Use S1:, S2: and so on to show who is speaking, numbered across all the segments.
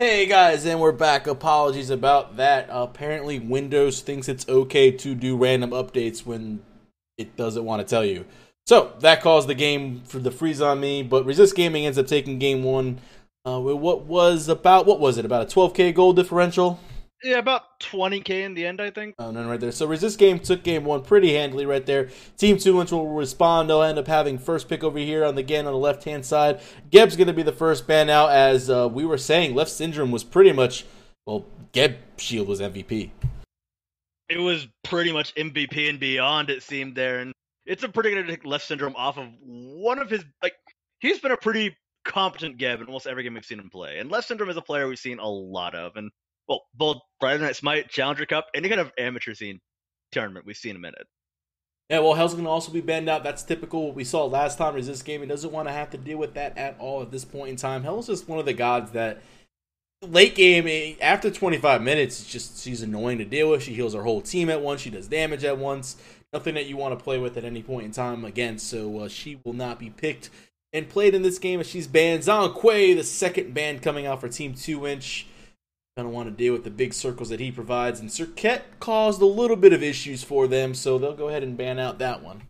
S1: Hey guys, and we're back. Apologies about that. Apparently, Windows thinks it's okay to do random updates when it doesn't want to tell you. So that caused the game for the freeze on me. But Resist Gaming ends up taking game one. With what was it? About a 12K goal differential.
S2: Yeah, about 20K in the end, I think.
S1: And then right there. So Resist Game took game one pretty handily right there. Team 2 which will respond. They'll end up having first pick over here on the left hand side. Geb's going to be the first ban out, as we were saying. Left Syndrome was pretty much, well, Geb Shield was MVP.
S2: It was pretty much MVP and beyond, it seemed there. And it's a pretty good left syndrome off of one of his, he's been a pretty competent Geb in almost every game we've seen him play. And left syndrome is a player we've seen a lot of. And, well, both Friday Night Smite, Challenger Cup, any kind of amateur scene tournament we've seen him in it.
S1: Yeah, well, Hell's going to also be banned out. That's typical what we saw last time. Resist Gaming doesn't want to have to deal with that at all at this point in time. Hell's just one of the gods that late game, after 25 minutes, it's just she's annoying to deal with. She heals her whole team at once. She does damage at once. Nothing that you want to play with at any point in time against. So she will not be picked and played in this game as she's banned. Zhang Kuei, the second ban coming out for Team 2-inch. Going to want to deal with the big circles that he provides. And Cirquette caused a little bit of issues for them, so they'll go ahead and ban out that one.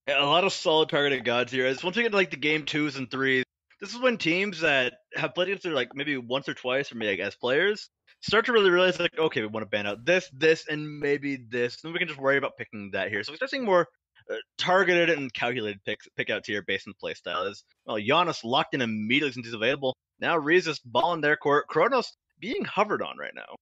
S2: Yeah, a lot of solid targeted gods here. As once we get to the game 2s and 3s, this is when teams that have played against her maybe once or twice, or maybe as players, start to really realize okay, we want to ban out this, and maybe this. Then we can just worry about picking that here. So we start seeing more targeted and calculated pick outs here based on the playstyle. As well, Giannis locked in immediately since he's available. Now Rezis ball in their court. Kronos being hovered on right now.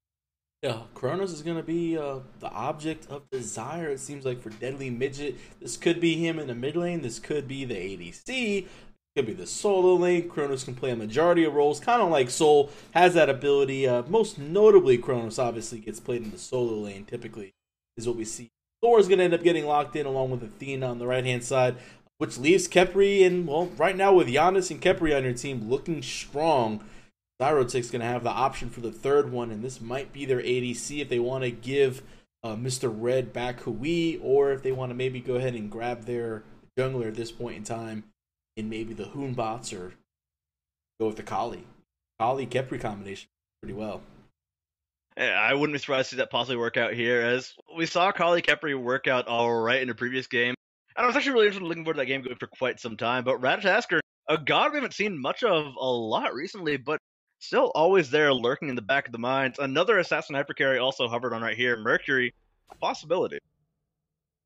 S1: Yeah, Kronos is going to be the object of desire, it seems like, for Deadly Midget. This could be him in the mid lane. This could be the ADC. Could be the solo lane. Kronos can play a majority of roles, kind of like Soul has that ability. Most notably, Kronos obviously gets played in the solo lane, typically, is what we see. Thor is going to end up getting locked in along with Athena on the right-hand side, which leaves Khepri, and, well, right now with Giannis and Khepri on your team looking strong, Zyrotic's going to have the option for the third one, and this might be their ADC if they want to give Mr. Red back Hui, or if they want to maybe go ahead and grab their jungler at this point in time in maybe the Hoon bots, or go with the Kali. Kali-Khepri combination pretty well.
S2: I wouldn't be surprised to see that possibly work out here, as we saw Kali Khepri work out all right in a previous game. And I was actually really interested in looking forward to that game going for quite some time. But Ratatasker, a god we haven't seen much of a lot recently, but still always there lurking in the back of the minds. Another assassin hypercarry also hovered on right here. Mercury, possibility.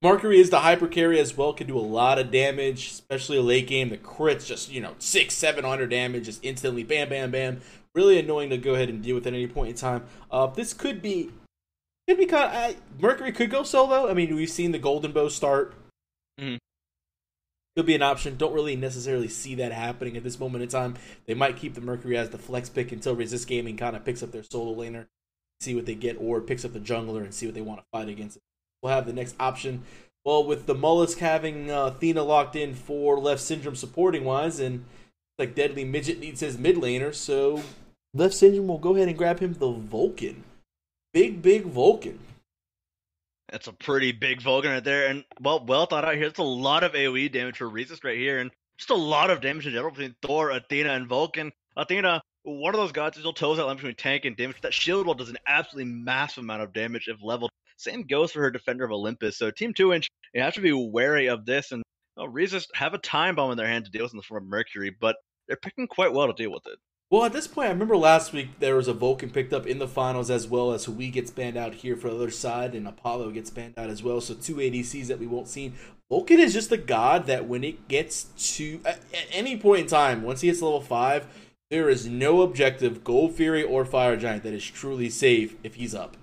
S1: Mercury is the hyper carry as well, can do a lot of damage, especially a late game. The crits just, 600-700 damage, just instantly, bam, bam, bam. Really annoying to go ahead and deal with at any point in time. This could be kind of, Mercury could go solo. I mean, we've seen the Golden Bow start.
S2: Mm-hmm.
S1: Could be an option. Don't really necessarily see that happening at this moment in time. They might keep the Mercury as the flex pick until Resist Gaming kind of picks up their solo laner, see what they get, or picks up the jungler and see what they want to fight against. We'll have the next option. Well, with the Mollusk having Athena locked in for Left Syndrome supporting wise, and like Deadly Midget needs his mid laner, so Left Syndrome will go ahead and grab him the Vulcan. Big Vulcan.
S2: That's a pretty big Vulcan right there, and well thought out here. That's a lot of AoE damage for Resist right here, and just a lot of damage in general between Thor, Athena, and Vulcan. Athena, one of those gods who still toes that line between tank and damage. That shield wall does an absolutely massive amount of damage if leveled. Same goes for her Defender of Olympus. So Team 2-inch, you have to be wary of this, and Resist have a time bomb in their hand to deal with in the form of Mercury, but they're picking quite well to deal with it.
S1: Well, at this point, I remember last week there was a Vulcan picked up in the finals, as well as Hui gets banned out here for the other side, and Apollo gets banned out as well. So two ADCs that we won't see. Vulcan is just a god that when it gets to, at any point in time, once he hits level 5, there is no objective, Gold Fury or Fire Giant, that is truly safe if he's up.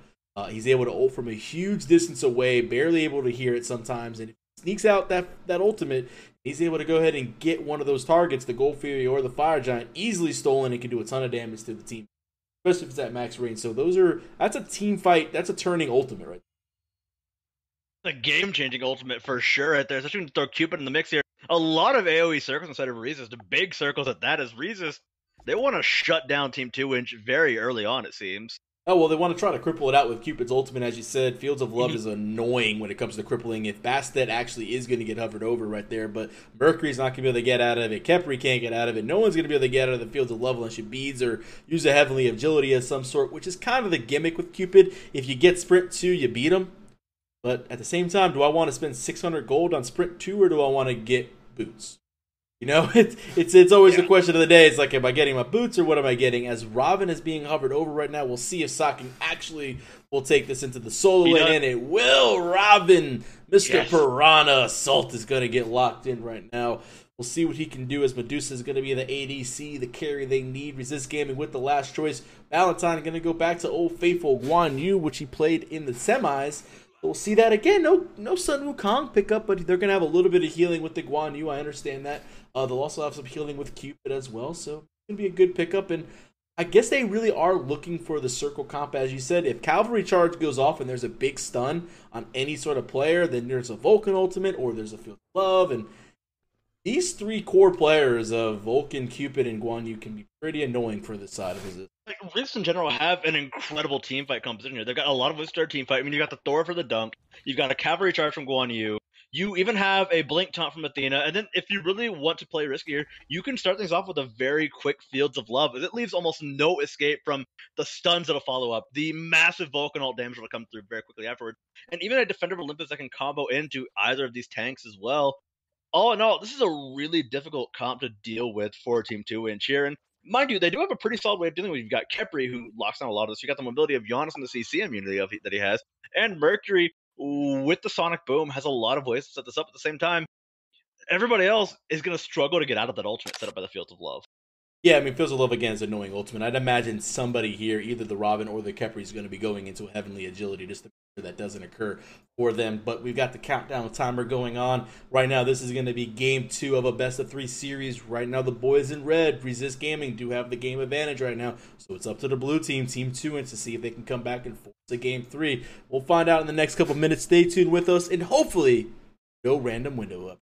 S1: He's able to ult from a huge distance away, barely able to hear it sometimes, and if he sneaks out that ultimate, he's able to go ahead and get one of those targets, the Gold Fury or the Fire Giant, easily stolen and can do a ton of damage to the team, especially if it's at max range. So that's a team fight, that's a turning ultimate right
S2: A game-changing ultimate for sure right there, especially when you throw Cupid in the mix here. A lot of AoE circles inside of Resist, the big circles at that is Resist. They want to shut down Team 2-inch very early on, it seems.
S1: Oh, well, they want to try to cripple it out with Cupid's Ultimate, as you said. Fields of Love
S2: Mhm.
S1: is annoying when it comes to crippling. If Bastet actually is going to get hovered over right there, but Mercury's not going to be able to get out of it. Kepri can't get out of it. No one's going to be able to get out of the Fields of Love unless you beads or use a Heavenly Agility of some sort, which is kind of the gimmick with Cupid. If you get Sprint 2, you beat him. But at the same time, do I want to spend 600 gold on Sprint 2 or do I want to get boots? You know, it's always the
S2: Yeah.
S1: question of the day. It's like, am I getting my boots or what am I getting? As Robin is being hovered over right now, we'll see if Sokking actually will take this into the solo
S2: He
S1: lane,
S2: does.
S1: and it will. Robin, Mr.
S2: Yes.
S1: Piranha Assault is going to get locked in right now. We'll see what he can do as Medusa is going to be the ADC, the carry they need. Resist Gaming with the last choice. Valentine going to go back to Old Faithful Guan Yu, which he played in the semis. We'll see that again. No Sun Wukong pickup, but they're going to have a little bit of healing with the Guan Yu. I understand that. They'll also have some healing with Cupid as well, so it's going to be a good pickup. And I guess they really are looking for the circle comp, as you said. If Cavalry Charge goes off and there's a big stun on any sort of player, then there's a Vulcan Ultimate or there's a Field of Love. And these three core players of Vulcan, Cupid, and Guan Yu can be pretty annoying for this side of his.
S2: Like, Riffs in general have an incredible team fight composition here. They've got a lot of Wizard team fight. I mean, you got the Thor for the dunk. You've got a cavalry charge from Guan Yu. You even have a blink taunt from Athena. And then if you really want to play riskier, you can start things off with a very quick Fields of Love. It leaves almost no escape from the stuns that'll follow up, the massive Vulcan ult damage that'll come through very quickly afterwards, and even a Defender of Olympus that can combo into either of these tanks as well. All in all, this is a really difficult comp to deal with for Team 2 and Sheeran. Mind you, they do have a pretty solid way of dealing with it. You've got Kepri, who locks down a lot of this. You got the mobility of Giannis and the CC immunity that he has. And Mercury, with the Sonic Boom, has a lot of ways to set this up at the same time. Everybody else is going to struggle to get out of that ultimate set up by the Fields of Love.
S1: Yeah, I mean, Fields of Love again is annoying ultimate. I'd imagine somebody here, either the Robin or the Kepri, is going to be going into a Heavenly Agility just to make sure that doesn't occur for them. But we've got the countdown timer going on. Right now, this is going to be game 2 of a best-of-3 series. Right now, the boys in red, Resist Gaming, do have the game advantage right now. So it's up to the blue team, Team 2, and to see if they can come back and force a game 3. We'll find out in the next couple minutes. Stay tuned with us, and hopefully, no random window up.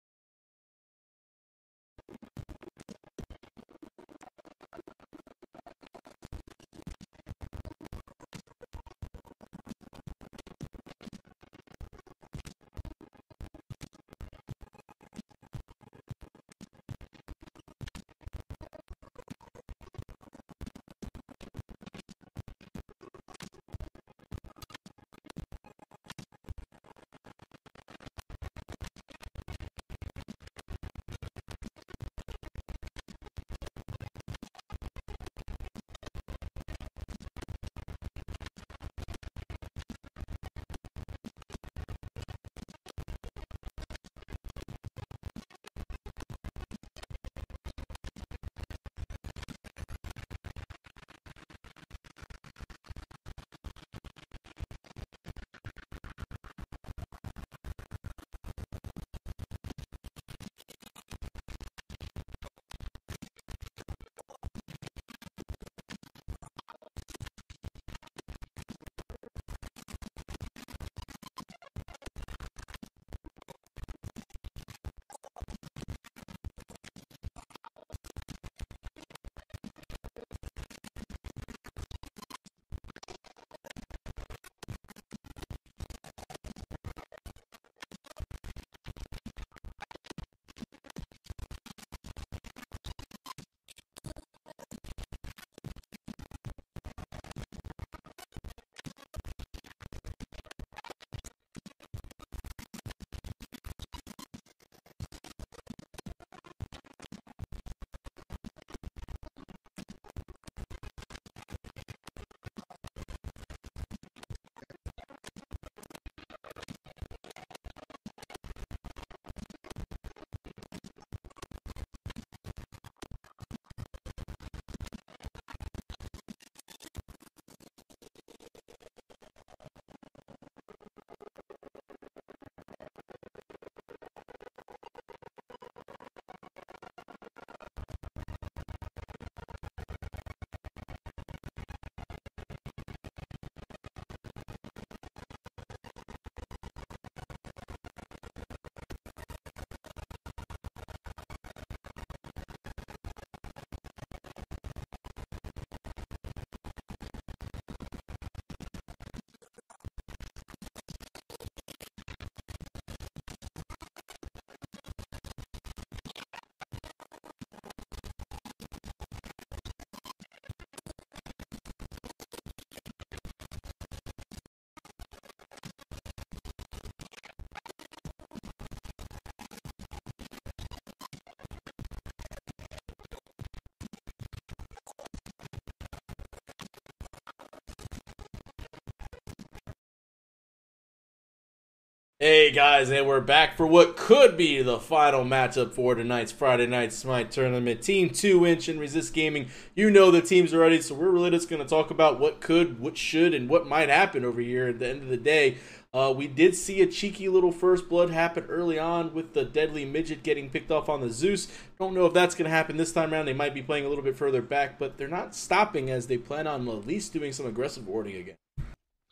S1: Hey guys, and we're back for what could be the final matchup for tonight's Friday Night Smite tournament. Team 2-inch and Resist Gaming. You know the teams are ready, so we're really just going to talk about what could, what should, and what might happen over here at the end of the day. We did see a cheeky little first blood happen early on with the Deadly Midget getting picked off on the Zeus. Don't know if that's going to happen this time around. They might be playing a little bit further back, but they're not stopping as they plan on at least doing some aggressive warding again.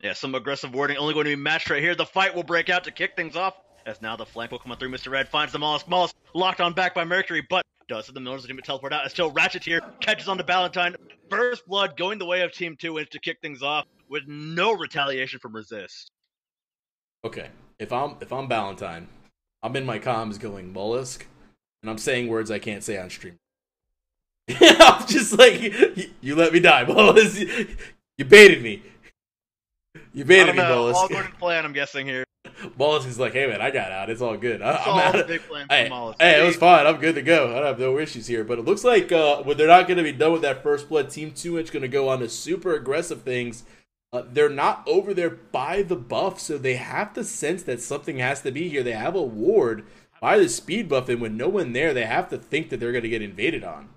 S2: Yeah, some aggressive warding only going to be matched right here. The fight will break out to kick things off, as now the flank will come on through. Mr. Red finds the Mollusk. Mollusk locked on back by Mercury, but does have the Millers team to teleport out. Until Ratchet here catches on to Valentine. First blood going the way of Team 2-inch to kick things off with no retaliation from Resist.
S1: Okay, if I'm Valentine, I'm in my comms going Mollusk, and I'm saying words I can't say on stream. I'm just like, you let me die, Mollusk. You baited me. You baited me, Mollusk.
S2: All according to plan, I'm guessing here.
S1: Mollusk is like, hey man, I got out. It's all good. I'm
S2: out.
S1: out.
S2: Big plan
S1: hey,
S2: Mollusk.
S1: Hey, it was fine. I'm good to go. I have no issues here. But it looks like when they're not going to be done with that first blood, Team 2-inch going to go on to super aggressive things. They're not over there by the buff, so they have to sense that something has to be here. They have a ward by the speed buff, and when no one there, they have to think that they're going to get invaded on.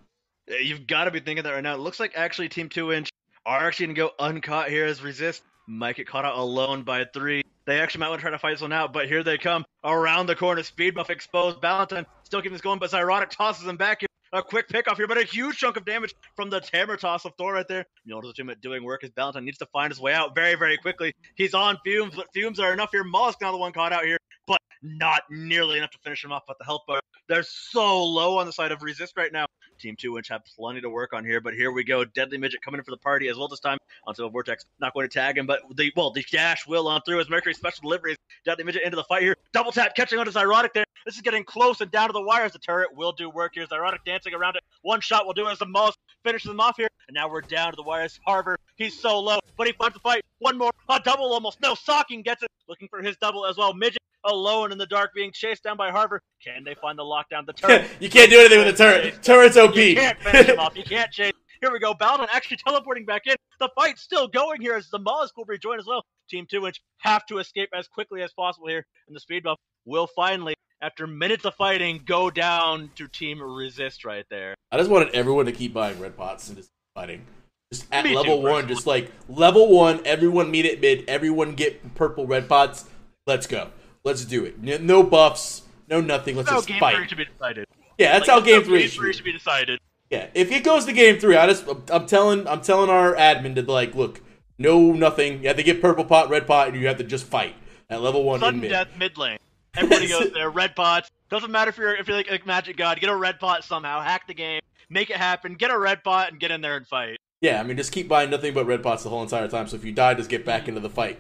S2: You've got to be thinking that right now. It looks like actually Team 2-inch are actually going to go uncaught here as Resist might get caught out alone by 3. They actually might want to try to fight this one out, but here they come around the corner. Speed buff exposed. Valentine still keeping this going, but Zyrotic tosses him back here. A quick pickoff here, but a huge chunk of damage from the Tamar toss of Thor right there. You know, the doing work as Valentine needs to find his way out very, very quickly. He's on fumes, but fumes are enough here. Mollusk now the one caught out here, but not nearly enough to finish him off. But the health bar, they're so low on the side of Resist right now. Team 2-inch have plenty to work on here, but here we go. Deadly Midget coming in for the party as well this time onto a Vortex. Not going to tag him, but the dash will on through as Mercury special deliveries. Deadly Midget into the fight here. Double tap catching onto Zyrotic there. This is getting close and down to the wires. The turret will do work here. Zyrotic dancing around it. One shot will do it as the Mollusk finishes him off here. And now we're down to the wires. Harvor, he's so low, but he finds the fight. One more. A double almost. No, Socking gets it. Looking for his double as well. Midget alone in the dark being chased down by Harvor. Can they find the lockdown? The turret.
S1: You can't do anything with the turret. Turret's OP.
S2: You can't finish him off. You can't chase. Here we go. Baldwin actually teleporting back in. The fight's still going here as the Mollusk will rejoin as well. Team 2-inch have to escape as quickly as possible here. And the speed buff will finally, after minutes of fighting, go down to Team Resist right there.
S1: I just wanted everyone to keep buying red pots and just fighting. Just at
S2: Me
S1: level
S2: too,
S1: 1, just like level 1, everyone meet at mid, everyone get purple red pots. Let's go. Let's do it. No buffs, no nothing. Let's just
S2: game
S1: fight.
S2: 3 should be decided.
S1: Yeah, that's how game 3
S2: should be decided.
S1: Yeah, if it goes to game 3, I'm telling our admin to like, look, no nothing. You have to get purple pot, red pot, and you have to just fight at level 1
S2: Sudden
S1: in mid.
S2: death mid lane. Everybody goes there. Red pots. Doesn't matter if you're like a magic god. Get a red pot somehow. Hack the game. Make it happen. Get a red pot and get in there and fight.
S1: Yeah, I mean, just keep buying nothing but red pots the whole entire time. So if you die, just get back into the fight.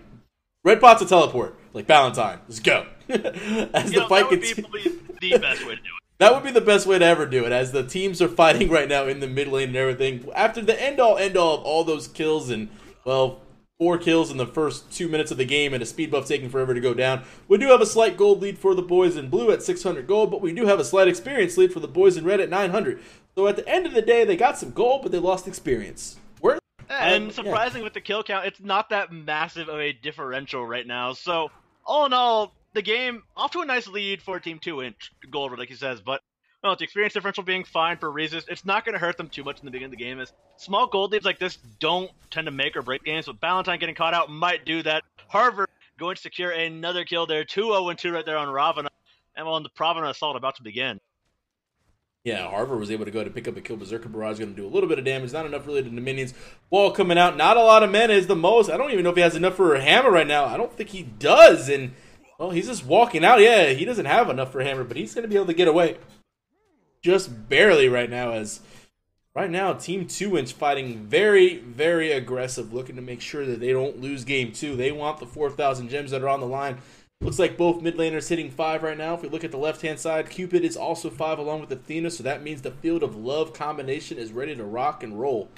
S1: Red pot's a teleport, like Valentine. Let's go. As the fight
S2: that would
S1: continues.
S2: be the best way to do it.
S1: That would be the best way to ever do it, as the teams are fighting right now in the mid lane and everything. After the end-all of all those kills and, well, 4 kills in the first 2 minutes of the game and a speed buff taking forever to go down, we do have a slight gold lead for the boys in blue at 600 gold, but we do have a slight experience lead for the boys in red at 900. So at the end of the day, they got some gold, but they lost experience.
S2: And surprisingly with the kill count, it's not that massive of a differential right now. So, all in all, the game off to a nice lead for Team 2-inch gold, like he says, but well, the experience differential being fine for Resist, it's not going to hurt them too much in the beginning of the game, as small gold leads like this don't tend to make or break games, but Valentine getting caught out might do that. Harvard going to secure another kill there, 2-0-2 right there on Ravana, and well, the Pravana assault about to begin.
S1: Yeah, Harvard was able to go to pick up a kill. Berserker Barrage going to do a little bit of damage. Not enough really to the minions. Wall coming out. Not a lot of mana is the most. I don't even know if he has enough for a hammer right now. I don't think he does. And, well, he's just walking out. Yeah, he doesn't have enough for a hammer, but he's going to be able to get away. Just barely right now, as right now Team 2-inch fighting very, very aggressive, looking to make sure that they don't lose game 2. They want the 4,000 gems that are on the line. Looks like both mid laners hitting 5 right now. If we look at the left-hand side, Cupid is also 5 along with Athena, so that means the Field of Love combination is ready to rock and roll.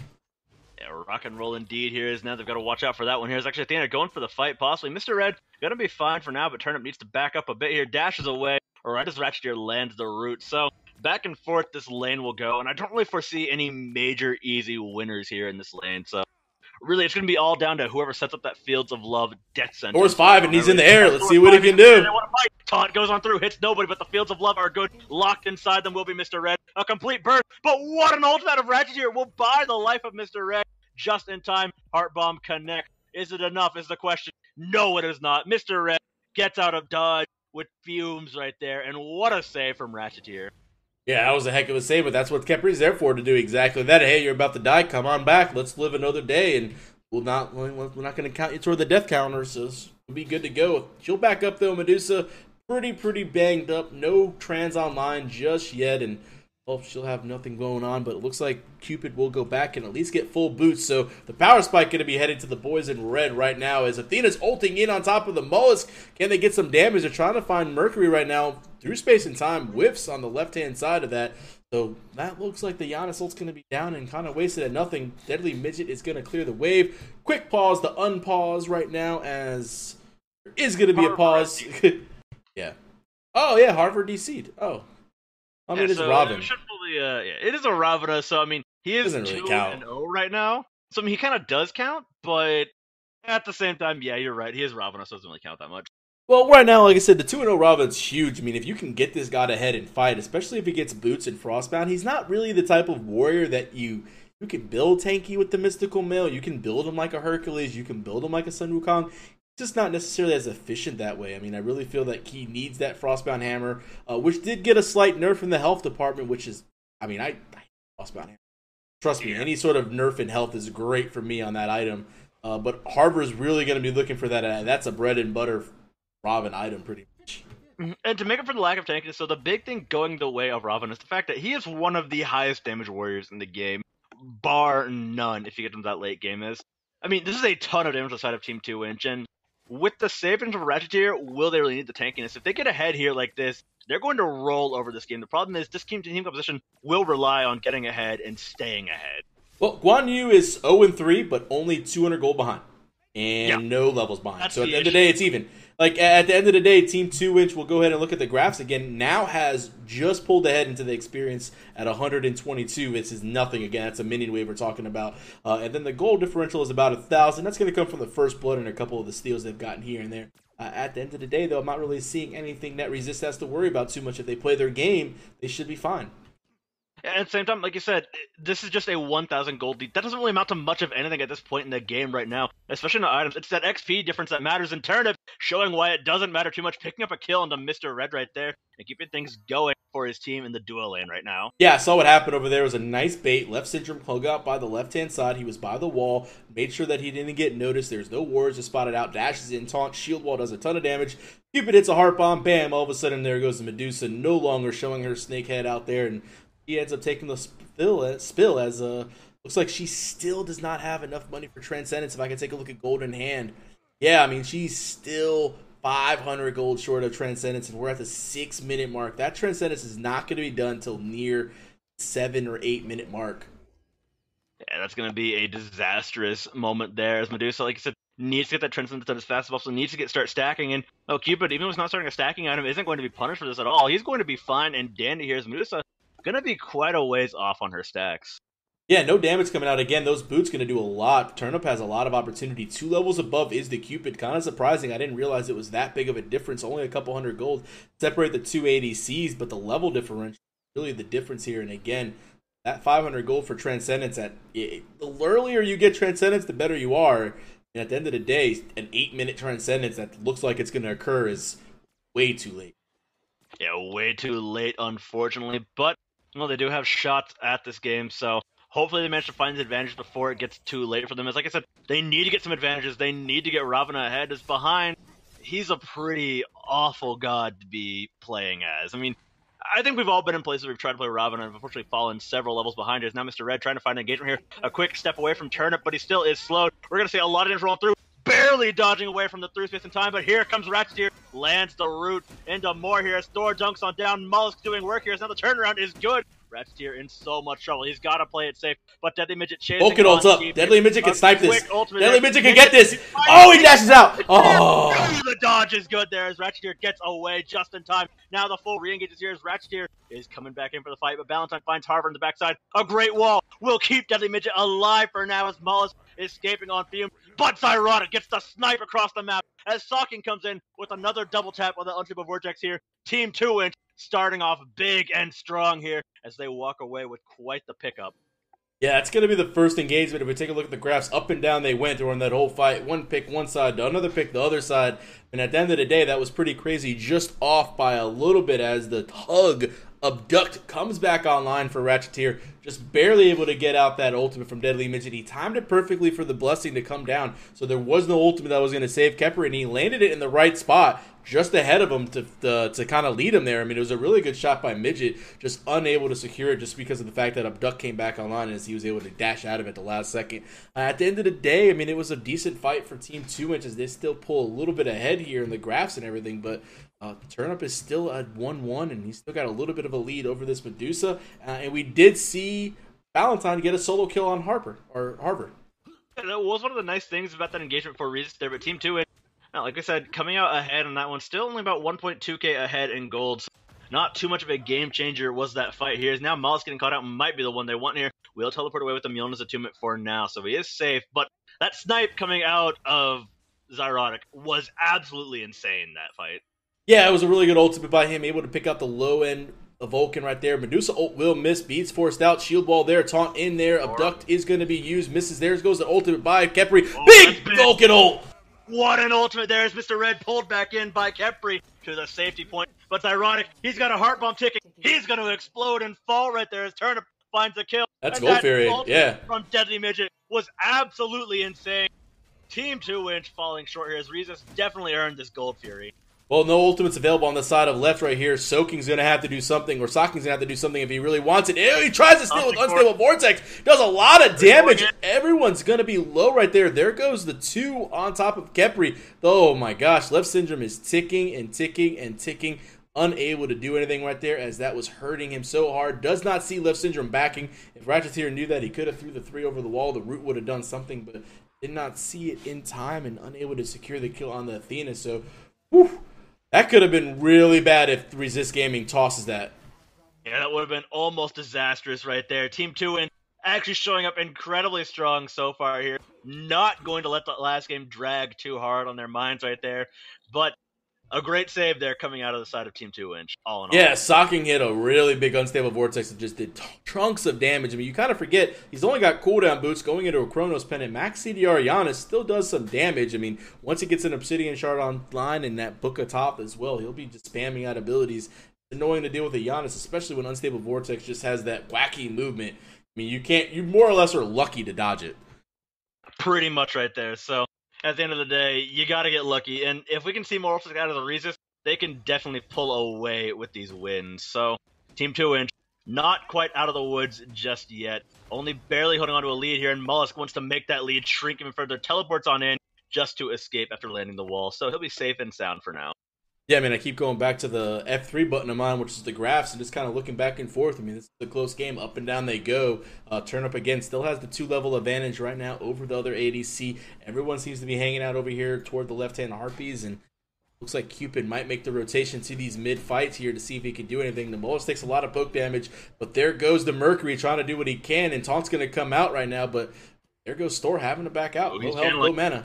S2: Yeah, rock and roll indeed here is now. They've got to watch out for that one here. Is actually Athena going for the fight, possibly. Mr. Red, going to be fine for now, but Turnip needs to back up a bit here. Dashes away, or right as Ratchet here lands the root. So, back and forth this lane will go, and I don't really foresee any major easy winners here in this lane. So, really, it's going to be all down to whoever sets up that Fields of Love death sentence.
S1: Thor's 5, and he's in the air. Let's see what he can do.
S2: They want to fight. Taunt goes on through, hits nobody, but the Fields of Love are good. Locked inside them will be Mr. Red. A complete burn, but what an ultimate of Ratchet here will buy the life of Mr. Red just in time. Heart Bomb connect. Is it enough is the question. No, it is not. Mr. Red gets out of dodge with fumes right there, and what a save from Ratcheteer.
S1: Yeah, that was a heck of a save, but that's what Kepri's there for, to do exactly that. Hey, you're about to die. Come on back. Let's live another day, and we're not going to count you toward the death counter, so we'll be good to go. She'll back up, though. Medusa, pretty banged up. No trans online just yet, and she'll have nothing going on, but it looks like Cupid will go back and at least get full boots. So the power spike going to be headed to the boys in red right now as Athena's ulting in on top of the Mollusk. Can they get some damage? They're trying to find Mercury right now through space and time. Whiffs on the left-hand side of that. So that looks like the Giannis ult's going to be down and kind of wasted at nothing. Deadly Midget is going to clear the wave. Quick pause to unpause right now as there is going to be a pause. Yeah. Oh, yeah, Harvard DC'd. Oh. I mean, it's Robin.
S2: It is a Ravana, so I mean, he is 2-0 right now. So I mean, he kind of does count, but at the same time, yeah, you're right. He is Ravana, so it doesn't really count that much.
S1: Well, right now, like I said, the 2-0 Robin's huge. I mean, if you can get this guy ahead and fight, especially if he gets boots and Frostbound, he's not really the type of warrior that you can build tanky with the Mystical Mail. You can build him like a Hercules. You can build him like a Sun Wukong. Just not necessarily as efficient that way. I mean, I really feel that he needs that Frostbound Hammer, which did get a slight nerf in the health department, which is, I mean, I hate Frostbound Hammer. Trust me, any sort of nerf in health is great for me on that item. But Harbor's really going to be looking for that. That's a bread and butter Robin item, pretty much.
S2: And to make up for the lack of tankiness, so the big thing going the way of Robin is the fact that he is one of the highest damage warriors in the game, bar none, if you get him that late game is. I mean, this is a ton of damage on the side of Team 2-inch, and with the savings of Ratcheteer, will they really need the tankiness? If they get ahead here like this, they're going to roll over this game. The problem is this team composition will rely on getting ahead and staying ahead.
S1: Well, Guan Yu is 0-3, but only 200 gold behind. And no levels behind. So at the end of the day, it's even. Like, at the end of the day, Team 2-inch, we'll go ahead and look at the graphs again, now has just pulled ahead into the experience at 122. This is nothing. Again, that's a minion wave we're talking about. And then the gold differential is about 1,000. That's going to come from the first blood and a couple of the steals they've gotten here and there. At the end of the day, though, I'm not really seeing anything that Resist has to worry about too much. If they play their game, they should be fine.
S2: And at the same time, like you said, this is just a 1,000 gold lead. That doesn't really amount to much of anything at this point in the game right now, especially in the items. It's that XP difference that matters in turnip, showing why it doesn't matter too much. Picking up a kill into Mr. Red right there and keeping things going for his team in the duo lane right now.
S1: Yeah, I saw what happened over there. It was a nice bait. Left Syndrome hung out by the left-hand side. He was by the wall, made sure that he didn't get noticed. There's no wards to spot it out. Dashes in, taunt, shield wall does a ton of damage. Cupid hits a heart bomb, bam, all of a sudden there goes the Medusa, no longer showing her snake head out there, and he ends up taking the spill as looks like she still does not have enough money for Transcendence. If I can take a look at Golden Hand. Yeah, I mean, she's still 500 gold short of Transcendence, and we're at the 6-minute mark. That Transcendence is not going to be done until near 7 or 8 minute mark.
S2: Yeah, that's going to be a disastrous moment there as Medusa, like I said, needs to get that Transcendence done as fast as possible, needs to start stacking, and Cupid, even though he's not starting a stacking item, isn't going to be punished for this at all. He's going to be fine and dandy here as Medusa going to be quite a ways off on her stacks.
S1: Yeah, no damage coming out. Again, those boots going to do a lot. Turnip has a lot of opportunity. 2 levels above is the Cupid. Kind of surprising. I didn't realize it was that big of a difference. Only a couple hundred gold separate the two ADCs, but the level differential is really the difference here. And again, that 500 gold for Transcendence, the earlier you get Transcendence, the better you are. And at the end of the day, an 8-minute Transcendence that looks like it's going to occur is way too late.
S2: Yeah, way too late, unfortunately. But well, they do have shots at this game, so hopefully they manage to find the advantage before it gets too late for them. As like I said, they need to get some advantages. They need to get Ravana ahead. As behind, he's a pretty awful god to be playing as. I mean, I think we've all been in places where we've tried to play Ravana and unfortunately fallen several levels behind. It's now Mr. Red trying to find an engagement here. A quick step away from Turnip, but he still is slowed. We're going to see a lot of damage roll through. Barely dodging away from the through space in time, but here comes Ratcheteer, lands the root into more here as Thor dunks on down. Mollusk doing work here, so now the turnaround is good. Ratcheteer in so much trouble. He's got to play it safe, but Deadly Midget chasing
S1: Vulcan ults up. Deadly Midget can snipe this. Deadly Midget can get this.
S2: Oh,
S1: he dashes out. Oh.
S2: The dodge is good there as Ratcheteer gets away just in time. Now the full re-engage is here as Ratcheteer is coming back in for the fight, but Valentine finds Harvard in the backside. A great wall will keep Deadly Midget alive for now as Mollusk escaping on Fume, but Zyronic gets the snipe across the map as Socking comes in with another double tap on the Unstable Vortex here. Team 2-inch starting off big and strong here as they walk away with quite the pickup.
S1: Yeah, it's going to be the first engagement. If we take a look at the graphs, up and down they went during that whole fight. One pick one side, another pick the other side. And at the end of the day, that was pretty crazy. Just off by a little bit as the hug Abduct comes back online for Ratcheteer. Just barely able to get out that ultimate from Deadly Midget. He timed it perfectly for the blessing to come down. So there was no ultimate that was going to save Kepri, and he landed it in the right spot, just ahead of him to kind of lead him there. I mean, it was a really good shot by Midget, just unable to secure it just because of the fact that Abduct came back online as he was able to dash out of it at the last second. At the end of the day, I mean, it was a decent fight for Team 2-inch as they still pull a little bit ahead here in the graphs and everything, but Turnip is still at 1-1, and he's still got a little bit of a lead over this Medusa. And we did see Valentine get a solo kill on Harper.
S2: That was one of the nice things about that engagement for Regis there, but Team 2, like I said, coming out ahead on that one, still only about 1.2k ahead in gold. So not too much of a game changer was that fight here. Now Mollis getting caught out might be the one they want here. We'll teleport away with the Mjolnir's attunement for now, so he is safe. But that snipe coming out of Zyronic was absolutely insane, that fight.
S1: Yeah, it was a really good ultimate by him, able to pick out the low end of Vulcan right there. Medusa ult will miss, beats forced out, shield wall there, taunt in there, Abduct is going to be used, misses, there goes the ultimate by Kepri. Big Vulcan ult!
S2: What an ultimate there as Mr. Red pulled back in by Kepri to the safety point. But it's ironic, he's got a heart bomb ticking, he's going to explode and fall right there as Turnip finds the kill.
S1: That's Gold Fury, yeah.
S2: From Deadly Midget was absolutely insane. Team 2-inch falling short here as Regis definitely earned this Gold Fury.
S1: Well, no ultimates available on the side of left right here. Soaking's going to have to do something, or Socking's going to have to do something if he really wants it. Ew, he tries to steal with Unstable Vortex. Does a lot of damage. Everyone's going to be low right there. There goes the 2 on top of Kepri. Oh my gosh, Left Syndrome is ticking and ticking and ticking. Unable to do anything right there as that was hurting him so hard. Does not see Left Syndrome backing. If Ratcheteer knew that, he could have threw the 3 over the wall. The Root would have done something, but did not see it in time and unable to secure the kill on the Athena. So, whew. That could have been really bad if Resist Gaming tosses that.
S2: Yeah, that would have been almost disastrous right there. Team 2-inch actually showing up incredibly strong so far here. Not going to let the last game drag too hard on their minds right there. But a great save there coming out of the side of Team 2-inch, all in all.
S1: Yeah, Socking hit a really big Unstable Vortex that just did chunks of damage. I mean, you kind of forget, he's only got cooldown boots going into a Chronos Pendant. Max CDR Giannis still does some damage. I mean, once he gets an Obsidian Shard online and that Book of Top as well, he'll be just spamming out abilities. It's annoying to deal with a Giannis, especially when Unstable Vortex just has that wacky movement. I mean, you more or less are lucky to dodge it.
S2: Pretty much right there, so at the end of the day, you got to get lucky, and if we can see more ultimates out of the Resist, they can definitely pull away with these wins. So, Team 2-inch, not quite out of the woods just yet, only barely holding on to a lead here, and Mollusk wants to make that lead shrink even further, teleports on in just to escape after landing the wall, so he'll be safe and sound for now.
S1: Yeah, I mean, I keep going back to the F3 button of mine, which is the graphs, and just kind of looking back and forth. I mean, this is a close game. Up and down they go. Turnip, again, still has the 2-level advantage right now over the other ADC. Everyone seems to be hanging out over here toward the left-hand Harpies, and looks like Cupid might make the rotation to these mid-fights here to see if he can do anything. The Molus takes a lot of poke damage, but there goes the Mercury trying to do what he can, and Taunt's going to come out right now, but there goes Store having to back out. No help, no mana.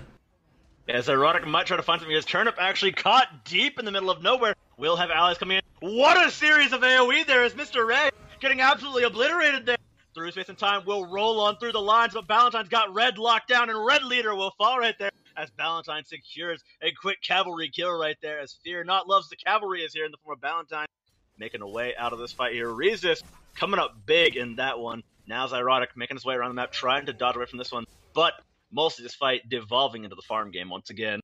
S2: As Ironic might try to find something, as Turnip actually caught deep in the middle of nowhere. We'll have allies coming in. What a series of AoE there as Mr. Red getting absolutely obliterated there. Through space and time will roll on through the lines, but Valentine's got Red locked down, and Red Leader will fall right there as Valentine secures a quick cavalry kill right there, as Fear Not loves the cavalry is here in the form of Valentine, making a way out of this fight here. Resist coming up big in that one. Now's Ironic making his way around the map, trying to dodge away from this one, but mostly this fight devolving into the farm game once again.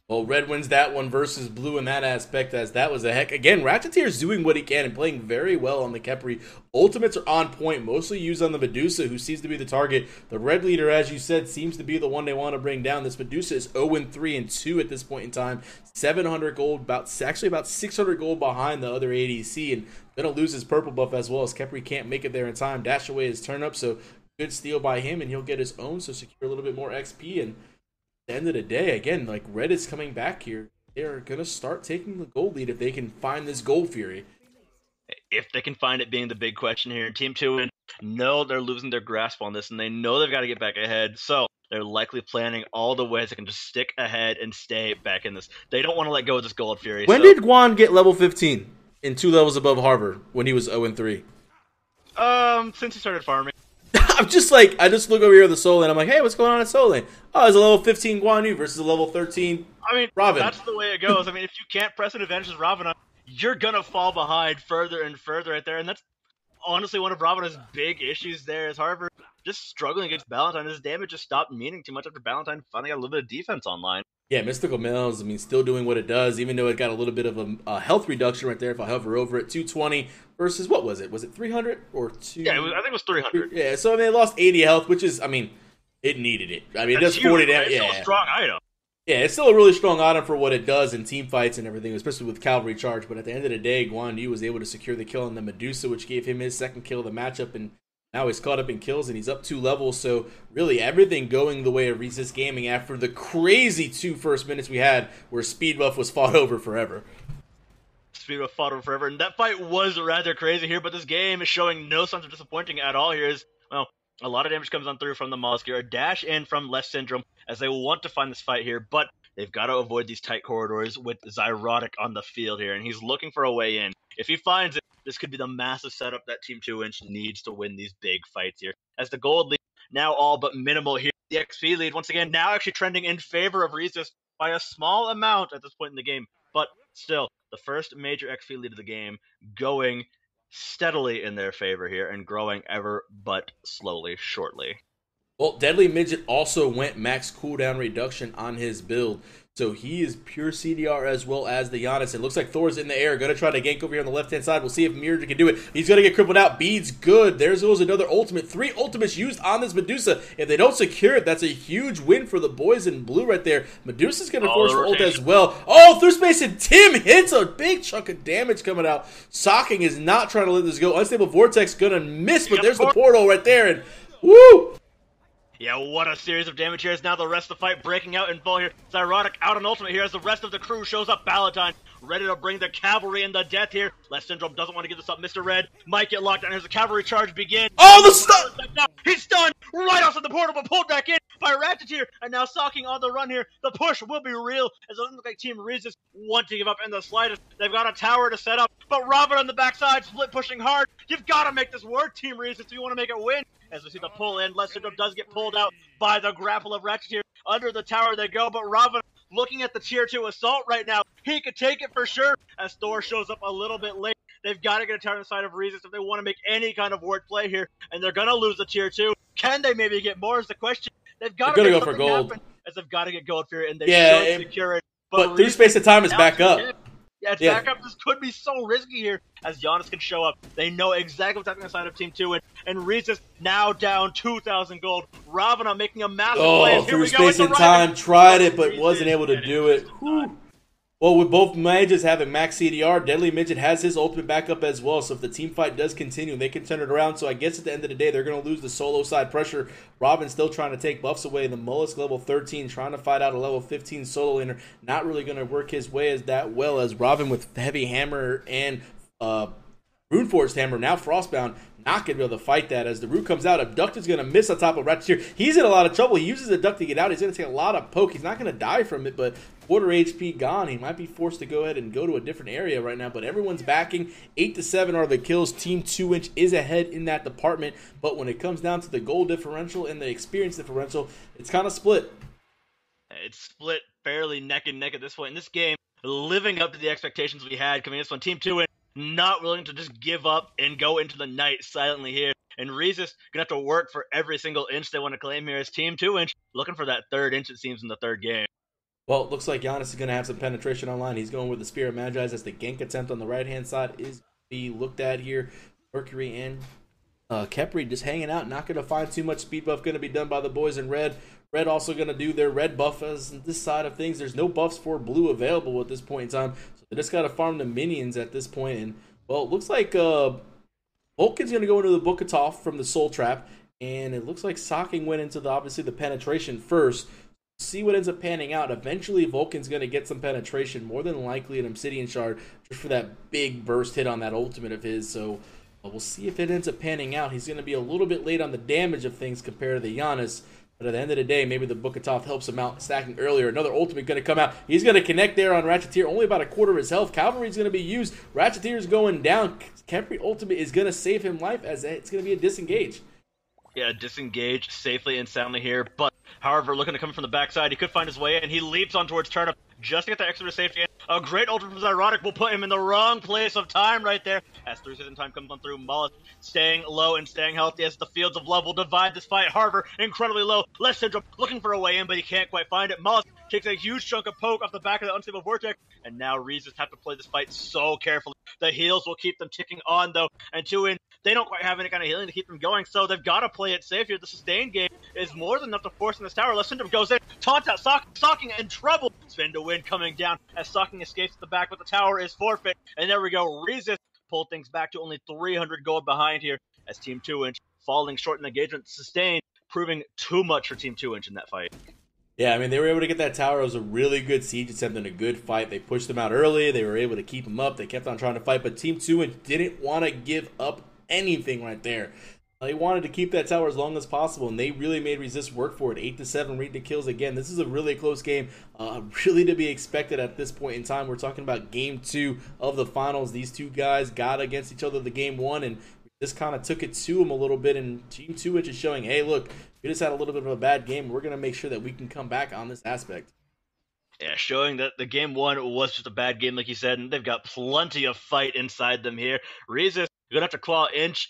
S1: Well, Red wins that one versus Blue in that aspect, as that was a heck. Again, Ratcheteer's doing what he can and playing very well on the Kepri. Ultimates are on point, mostly used on the Medusa, who seems to be the target. The Red Leader, as you said, seems to be the one they want to bring down. This Medusa is 0-3-2 at this point in time. 700 gold, about 600 gold behind the other ADC, and going to lose his purple buff as well, as Kepri can't make it there in time. Dash away his turn up, so good steal by him, and he'll get his own, so secure a little bit more XP. And at the end of the day, again, like, Red is coming back here. They're gonna start taking the gold lead if they can find this Gold Fury.
S2: If they can find it being the big question here. Team 2 know they're losing their grasp on this, and they know they've got to get back ahead. So they're likely planning all the ways they can just stick ahead and stay back in this. They don't want to let go of this Gold Fury.
S1: When did Guan get level 15 in 2 levels above Harvard when he was 0-3?
S2: Since he started farming.
S1: I'm just like, I just look over here at the Soul Lane. I'm like, hey, what's going on at Soul Lane? Oh, it's a level 15 Guan Yu versus a level 13
S2: I mean,
S1: Robin.
S2: that's the way it goes. I mean, if you can't press an advantage as Ravana, you're gonna fall behind further and further right there, and that's honestly one of Ravana's big issues there is Harvard just struggling against Valentine. His damage just stopped meaning too much after Valentine finally got a little bit of defense online.
S1: Yeah, Mystical Mills, I mean, still doing what it does, even though it got a little bit of a health reduction right there if I hover over it. 220 versus, what was it? Was it 300 or 2?
S2: Yeah, I think it was 300.
S1: Yeah, so I mean, it lost 80 health, which is, I mean, it needed it. I mean, it does 40 damage.
S2: It's still a strong item.
S1: Yeah, it's still a really strong item for what it does in team fights and everything, especially with cavalry charge. But at the end of the day, Guan Yu was able to secure the kill on the Medusa, which gave him his second kill of the matchup, and now he's caught up in kills and he's up 2 levels. So really everything going the way of Resist Gaming after the crazy 2 first minutes we had where Speed Buff was fought over forever.
S2: Speed Buff fought over forever, and that fight was rather crazy here, but this game is showing no signs of disappointing at all here. Well, a lot of damage comes on through from the Mollusk here, a dash in from Less Syndrome as they want to find this fight here, but they've got to avoid these tight corridors with Zyrotic on the field here, and he's looking for a way in. If he finds it, this could be the massive setup that Team 2-Inch needs to win these big fights here. As the gold lead now all but minimal here, the XP lead once again now actually trending in favor of Resist by a small amount at this point in the game, but still the first major XP lead of the game going steadily in their favor here and growing ever but slowly shortly.
S1: Well, Deadly Midget also went max cooldown reduction on his build. So he is pure CDR as well as the Giannis. It looks like Thor's in the air. Going to try to gank over here on the left-hand side. We'll see if Mirror can do it. He's going to get crippled out. Beads good. There goes another ultimate. 3 ultimates used on this Medusa. If they don't secure it, that's a huge win for the boys in blue right there. Medusa's going to force the ult as well. Oh, through space, and Tim hits a big chunk of damage coming out. Socking is not trying to let this go. Unstable Vortex going to miss, but there's the portal right there. And woo!
S2: Yeah, what a series of damage here as now the rest of the fight breaking out in full here. Zyrotic out on ultimate here as the rest of the crew shows up. Valentine ready to bring the cavalry and the death here. Less Syndrome doesn't want to give this up. Mr. Red might get locked down as the cavalry charge begins.
S1: Oh, the stun!
S2: He's stunned right outside the portal, but pulled back in by Ratchet here. And now Socking on the run here. The push will be real as it doesn't look like Team Resist want to give up in the slightest. They've got a tower to set up, but Robin on the backside, split pushing hard. You've got to make this work, Team Resist, if you want to make it win. As we see the pull in, Less Syndrome does get pulled out by the grapple of Ratchet here. Under the tower they go, but Robin looking at the tier 2 assault right now. He could take it for sure as Thor shows up a little bit late. They've got to get a tower on the side of Resist if they want to make any kind of word play here, and they're going to lose the tier 2. Can they maybe get more is the question. They've got to
S1: go for gold.
S2: As they've got to get gold for it, and they should secure it.
S1: But through space of time is back up.
S2: Yeah, it's back up. This could be so risky here as Giannis can show up. They know exactly what's happening on the side of Team 2, and Resist now down 2,000 gold. Ravana making a massive play.
S1: Oh, through space and time, tried it, but wasn't able to do it. Well, with both mages having max CDR, Deadly Midget has his ultimate backup as well. So if the team fight does continue, they can turn it around. So I guess at the end of the day, they're going to lose the solo side pressure. Robin's still trying to take buffs away. The Mollusk level 13 trying to fight out a level 15 solo laner. Not really going to work his way as that well as Robin with Heavy Hammer and Runeforged Hammer, now Frostbound, not going to be able to fight that as the root comes out. Abducted's going to miss on top of Ratchet here. He's in a lot of trouble. He uses the duck to get out. He's going to take a lot of poke. He's not going to die from it, but quarter HP gone. He might be forced to go ahead and go to a different area right now, but everyone's backing. 8-7 are the kills. Team 2-Inch is ahead in that department, but when it comes down to the gold differential and the experience differential, it's kind of split.
S2: It's split fairly neck and neck at this point in this game, living up to the expectations we had coming in this one. Team 2-Inch not willing to just give up and go into the night silently here. And Resist gonna have to work for every single inch they want to claim here as Team 2-Inch, looking for that third inch, it seems, in the third game.
S1: Well, it looks like Giannis is going to have some penetration online. He's going with the Spear of Magi's as the gank attempt on the right-hand side is be looked at here. Mercury and Kepri just hanging out, not going to find too much speed buff going to be done by the boys in red. Red also going to do their red buff as this side of things. There's no buffs for blue available at this point in time, so they just got to farm the minions at this point. And well, it looks like Vulcan's going to go into the Book of Toph from the Soul Trap, and it looks like Socking went into obviously the penetration first. See what ends up panning out. Eventually, Vulcan's going to get some penetration, more than likely an Obsidian Shard, just for that big burst hit on that ultimate of his. So we'll see if it ends up panning out. He's going to be a little bit late on the damage of things compared to the Giannis. But at the end of the day, maybe the Book of Thoth helps him out stacking earlier. Another ultimate going to come out. He's going to connect there on Ratcheteer. Only about a quarter of his health. Cavalry's going to be used. Ratcheteer's going down. Kempery ultimate is going to save him life as it's going to be a disengage.
S2: Yeah, disengage safely and soundly here, but however, looking to come from the backside, he could find his way in. He leaps on towards Turnip just to get the extra to safety. A great ultimate from Zyrotic will put him in the wrong place of time right there. As 3 seconds time comes on through, Mollusk staying low and staying healthy as the Fields of Love will divide this fight. Harvard incredibly low. Left Syndrome looking for a way in, but he can't quite find it. Mollusk takes a huge chunk of poke off the back of the Unstable Vortex, and now Reeses have to play this fight so carefully. The heals will keep them ticking on, though, and 2-in, they don't quite have any kind of healing to keep them going, so they've got to play it safe here. The sustain game is more than enough to force in this tower. Left Syndrome goes in, taunts out, Socking in trouble. Spin to win coming down as Socking escapes at the back, but the tower is forfeit. And there we go. Resist pull things back to only 300 gold behind here as Team 2-inch falling short in engagement. Sustain proving too much for Team 2-inch in that fight.
S1: Yeah, I mean, they were able to get that tower. It was a really good siege attempt and a good fight. They pushed them out early. They were able to keep them up. They kept on trying to fight, but Team 2-inch didn't want to give up anything right there. They wanted to keep that tower as long as possible, and they really made Resist work for it. 8-7 read the kills again. This is a really close game, really to be expected at this point in time. We're talking about game 2 of the finals. These two guys got against each other the game 1, and this kind of took it to them a little bit, and Team 2-inch is showing, hey, look, we just had a little bit of a bad game. We're going to make sure that we can come back on this aspect.
S2: Yeah, showing that the game 1 was just a bad game, like you said, and they've got plenty of fight inside them here. Resist going to have to claw inch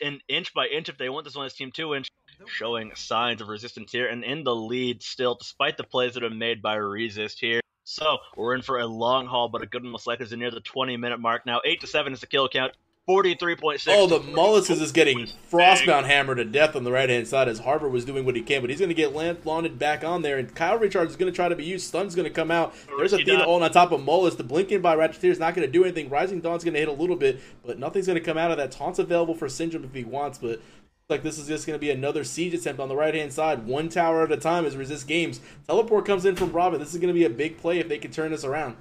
S2: by inch if they want this one as Team 2-inch, showing signs of resistance here, and in the lead still, despite the plays that are made by Resist here. So, we're in for a long haul, but a good one most likely is near the 20-minute mark now. 8-7 is the kill count. 43.6.
S1: Oh, the Mollusk is just getting Frostbound hammered to death on the right-hand side as Harbor was doing what he can, but he's going to get landed back on there, and Cavalry Charge is going to try to be used. Stun's going to come out. There's Athena on top of Mollusk. The Blinking by Ratcheteer is not going to do anything. Rising Dawn's going to hit a little bit, but nothing's going to come out of that. Taunt's available for Syndrome if he wants, but looks like this is just going to be another siege attempt on the right-hand side. One tower at a time as Resist games. Teleport comes in from Robin. This is going to be a big play if they can turn this around.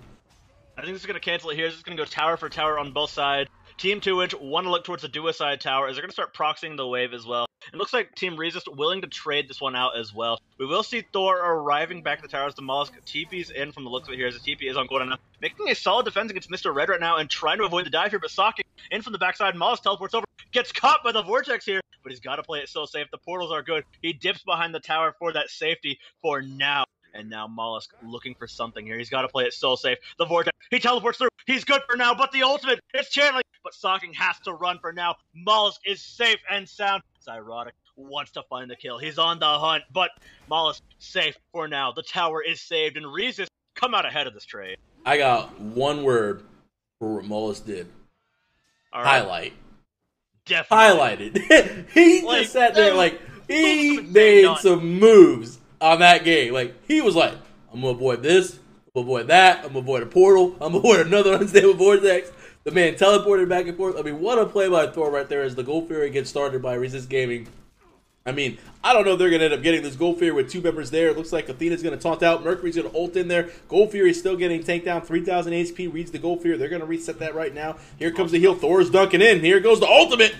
S2: I think this is going to cancel it here. This is going to go tower for tower on both sides. Team 2-inch want to look towards the Duocide tower as they're going to start proxying the wave as well. It looks like Team Resist willing to trade this one out as well. We will see Thor arriving back to the tower as the Mollusk TP's in from the looks of it here as the TP is on Golden now. Making a solid defense against Mr. Red right now and trying to avoid the dive here, but Socking in from the backside. Mollusk teleports over, gets caught by the Vortex here, but he's got to play it so safe. The portals are good. He dips behind the tower for that safety for now. And now Mollusk looking for something here. He's got to play it so safe. The Vortex, he teleports through. He's good for now, but the ultimate, it's channeling. But Socking has to run for now. Mollusk is safe and sound. Zyrotic wants to find the kill. He's on the hunt, but Mollusk safe for now. The tower is saved, and Resist come out ahead of this trade.
S1: I got one word for what Mollusk did.
S2: All right.
S1: Highlight.
S2: Definitely.
S1: Highlighted. He just sat there like, he made some moves on that game. Like, he was like, I'm going to avoid this, I'm going to avoid that, I'm going to avoid a portal, I'm going to avoid another unstable vortex. The man teleported back and forth. I mean, what a play by Thor right there as the Gold Fury gets started by Resist Gaming. I mean, I don't know if they're going to end up getting this Gold Fury with 2 members there. It looks like Athena's going to taunt out. Mercury's going to ult in there. Gold Fury's still getting tanked down. 3,000 HP reads the Gold Fury. They're going to reset that right now. Here comes the heal. Thor's dunking in. Here goes the ultimate.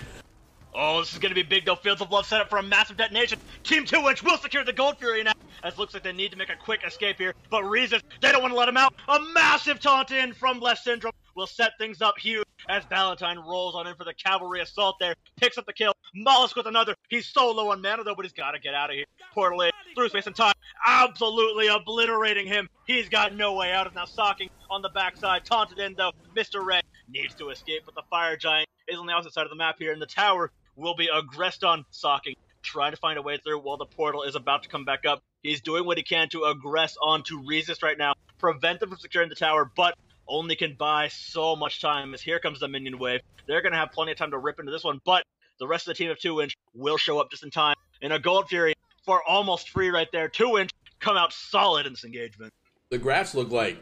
S2: Oh, this is going to be big, though. Fields of Love set up for a massive detonation. Team 2-inch will secure the Gold Fury now, as it looks like they need to make a quick escape here. But Resist, they don't want to let him out. A massive taunt in from Less Syndrome will set things up huge as Valentine rolls on in for the cavalry assault there. Picks up the kill. Mollusk with another. He's so low on mana, though, but he's got to get out of here. Portal in, through space and time, absolutely obliterating him. He's got no way out. Is now Socking on the backside. Taunted in, though. Mr. Red needs to escape, but the Fire Giant is on the opposite side of the map here, and the tower will be aggressed on Socking, trying to find a way through while the portal is about to come back up. He's doing what he can to aggress onto Resist right now, prevent them from securing the tower, but only can buy so much time as here comes the minion wave. They're going to have plenty of time to rip into this one, but the rest of the team of 2-inch will show up just in time. In a Gold Fury for almost free right there. 2-inch come out solid in this engagement.
S1: The graphs look like,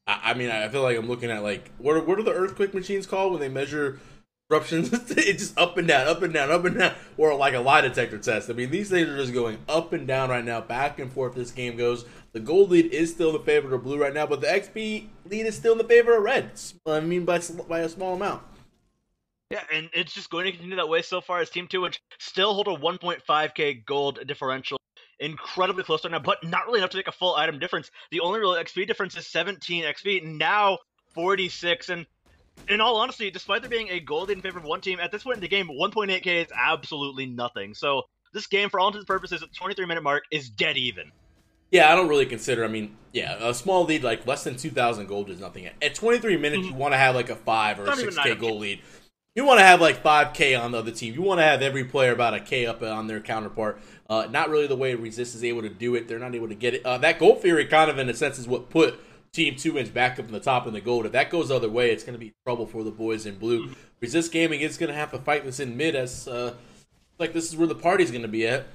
S1: I mean, I feel like I'm looking at like, what are the earthquake machines called when they measure eruptions? It's just up and down, up and down, up and down, or like a lie detector test. I mean, these things are just going up and down right now, back and forth this game goes. The gold lead is still in the favor of blue right now, but the XP lead is still in the favor of red. I mean, by a small amount.
S2: Yeah, and it's just going to continue that way so far as Team 2-inch still hold a 1.5k gold differential incredibly close right now, but not really enough to make a full item difference. The only real XP difference is 17 XP, now 46, and in all honesty, despite there being a gold in favor of one team, at this point in the game, 1.8k is absolutely nothing. So this game, for all intents and purposes, at the 23-minute mark, is dead even.
S1: Yeah, I don't really consider. I mean, yeah, a small lead like less than 2,000 gold is nothing. At 23 minutes, you want to have like a 5 or a 6k gold lead. You want to have like 5k on the other team. You want to have every player about a k up on their counterpart. Not really the way Resist is able to do it. They're not able to get it. That gold theory kind of, in a sense, is what put Team 2-inch back up in the top in the gold. If that goes the other way, it's going to be trouble for the boys in blue. Resist Gaming is going to have to fight this in mid, as like this is where the party's going to be at.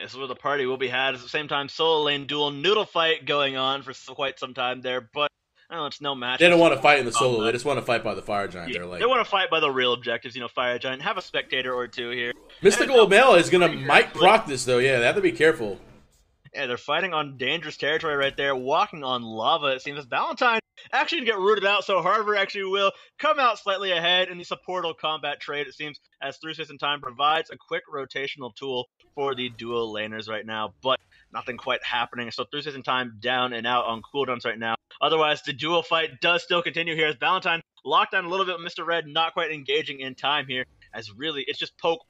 S2: This is where the party will be had. At the same time, solo lane duel noodle fight going on for quite some time there, but it's no match.
S1: They don't want to fight in the solo. They just want to fight by the Fire Giant.
S2: Yeah, they want to fight by the real objectives. Fire Giant. Have a spectator or two here.
S1: Mystical Male is going to might proc this, though. Yeah, they have to be careful.
S2: Yeah, they're fighting on dangerous territory right there, walking on lava. It seems as Valentine actually going to get rooted out, so Harvard actually will come out slightly ahead in the supportal combat trade, it seems, as Through Space and Time provides a quick rotational tool for the dual laners right now, but nothing quite happening. So Through Space and Time down and out on cooldowns right now. Otherwise, the dual fight does still continue here as Valentine locked down a little bit with Mr. Red, not quite engaging in time here. As really, it's just poke,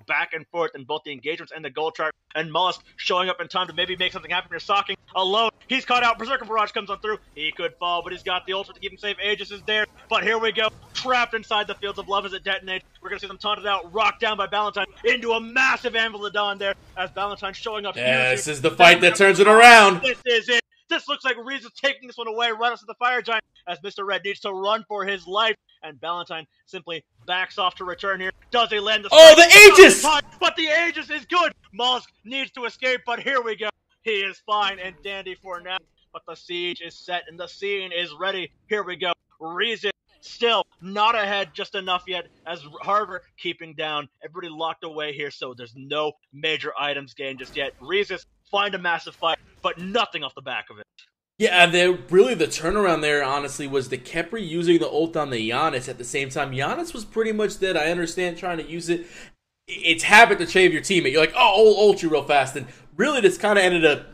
S2: back and forth in both the engagements and the gold chart. And Mollusk showing up in time to maybe make something happen here. Socking alone. He's caught out. Berserker Barrage comes on through. He could fall, but he's got the ultimate to keep him safe. Aegis is there. But here we go. Trapped inside the Fields of Love as it detonates. We're going to see them taunted out, rocked down by Valentine into a massive Anvil of Dawn there. As Valentine showing up.
S1: Yeah, this is the fight that turns it around.
S2: This is it. This looks like Reese is taking this one away right up to the Fire Giant as Mr. Red needs to run for his life. And Valentine simply backs off to return here. Does he land the
S1: Oh, the Aegis!
S2: But the Aegis is good! Mollusk needs to escape, but here we go. He is fine and dandy for now. But the siege is set and the scene is ready. Here we go. Reason still not ahead just enough yet as Harvard keeping down. Everybody locked away here, so there's no major items gained just yet. Reezus find a massive fight, but nothing off the back of it.
S1: Yeah, really the turnaround there, honestly, was the Khepri using the ult on the Giannis at the same time. Giannis was pretty much dead. I understand trying to use it. It's habit to shave your teammate. You're like, oh, ult you real fast. And really, this kind of ended up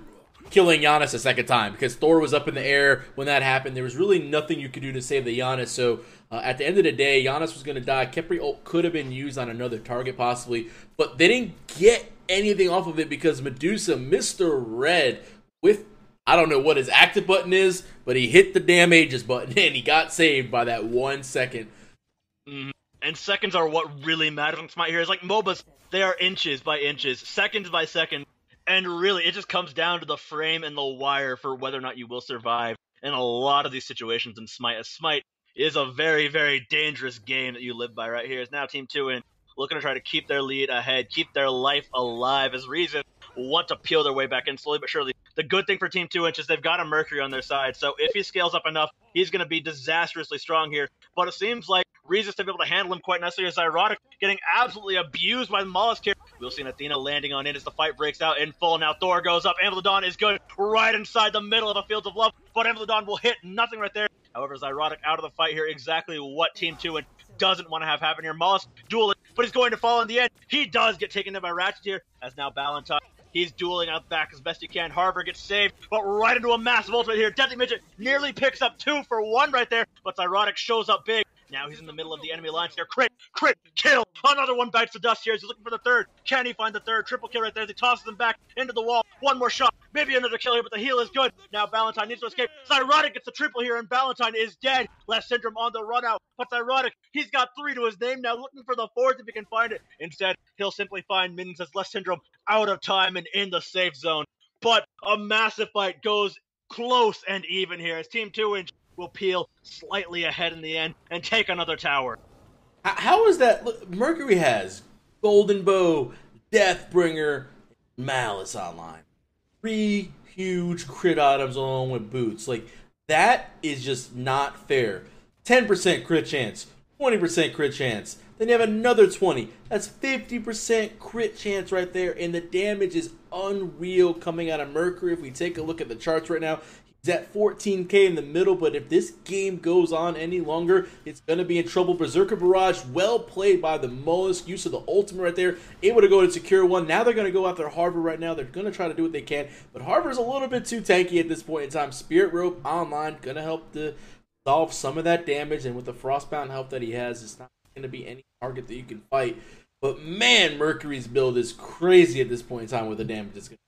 S1: killing Giannis a second time because Thor was up in the air when that happened. There was really nothing you could do to save the Giannis. So at the end of the day, Giannis was going to die. Khepri ult could have been used on another target possibly, but they didn't get anything off of it because Medusa, Mr. Red, with I don't know what his active button is, but he hit the damn Aegis button and he got saved by that 1 second.
S2: And seconds are what really matters on Smite here. It's like MOBAs, they are inches by inches, seconds by second. And really, it just comes down to the frame and the wire for whether or not you will survive in a lot of these situations in Smite. As Smite is a very, very dangerous game that you live by right here. It's now Team 2 looking to try to keep their lead ahead, keep their life alive as Reason want to peel their way back in slowly but surely. The good thing for Team 2-inch is they've got a Mercury on their side, so if he scales up enough, he's going to be disastrously strong here. But it seems like Reezus to be able to handle him quite nicely as Zyrotic getting absolutely abused by the Mollusk here. We'll see an Athena landing on it as the fight breaks out in full. Now Thor goes up. Anvil of Dawn is good right inside the middle of a Fields of Love, but Anvil of Dawn will hit nothing right there. However, Zyrotic out of the fight here, exactly what Team 2 doesn't want to have happen here. Mollusk dueling, but he's going to fall in the end. He does get taken in by Ratchet here, as now Valentine. He's dueling out back as best he can. Harvard gets saved, but right into a massive ultimate here. Deadly Midget nearly picks up 2 for 1 right there, but Zyrotic shows up big. Now he's in the middle of the enemy lines here. Crit, kill. Another one bites the dust here. He's looking for the third. Can he find the third? Triple kill right there as he tosses him back into the wall. One more shot. Maybe another kill here, but the heal is good. Now Valentine needs to escape. Zyrotic gets the triple here, and Valentine is dead. Left Syndrome on the run out. But Zyrotic, he's got 3 to his name now, looking for the 4th if he can find it. Instead, he'll simply find minions as Left Syndrome out of time and in the safe zone. But a massive fight goes close and even here as Team 2-inch will peel slightly ahead in the end and take another tower.
S1: How is that? Look, Mercury has Golden Bow, Deathbringer, Malice online. 3 huge crit items along with boots. Like, that is just not fair. 10% crit chance, 20% crit chance. Then you have another 20. That's 50% crit chance right there. And the damage is unreal coming out of Mercury. If we take a look at the charts right now, He's at 14k in the middle, but if this game goes on any longer, it's going to be in trouble. Berserker Barrage, well played by the Mollusk. Use of the ultimate right there, able to go to secure one. Now they're going to go after Harvard right now. They're going to try to do what they can, but Harvard's a little bit too tanky at this point in time. Spirit Rope online, going to help to solve some of that damage, and with the Frostbound help that he has, it's not going to be any target that you can fight. But man, Mercury's build is crazy at this point in time with the damage it's going to.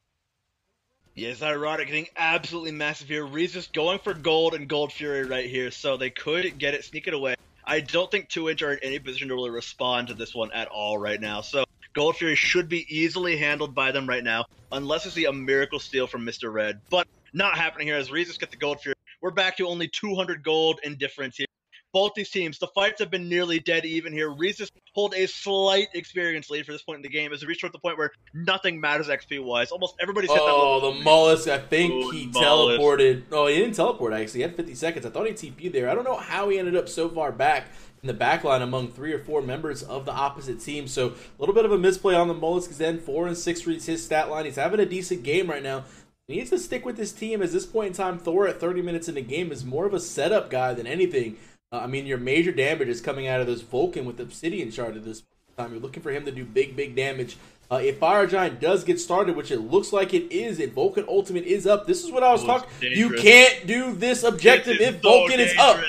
S2: Yes, ironic, getting absolutely massive here. Reese's going for gold and Gold Fury right here, so they could get it, sneak it away. I don't think 2inch are in any position to really respond to this one at all right now, so Gold Fury should be easily handled by them right now, unless we see a miracle steal from Mr. Red. But not happening here as Reese's get the Gold Fury. We're back to only 200 gold in difference here. Both these teams, the fights have been nearly dead even here. Reese's hold a slight experience lead for this point in the game as we reach toward the point where nothing matters XP-wise. Almost everybody's hit that level.
S1: Oh, the Mollusk, I think he teleported. No, he didn't teleport, actually. He had 50 seconds. I thought he TP'd there. I don't know how he ended up so far back in the backline among 3 or 4 members of the opposite team. So a little bit of a misplay on the Mollusk's end. 4 and 6 reads his stat line. He's having a decent game right now. He needs to stick with this team. At this point in time, Thor at 30 minutes in the game is more of a setup guy than anything. I mean, your major damage is coming out of this Vulcan with Obsidian Shard at this time. You're looking for him to do big damage. If Fire Giant does get started, which it looks like it is, if Vulcan Ultimate is up, this is what I was talking. You can't do this objective if Vulcan is up.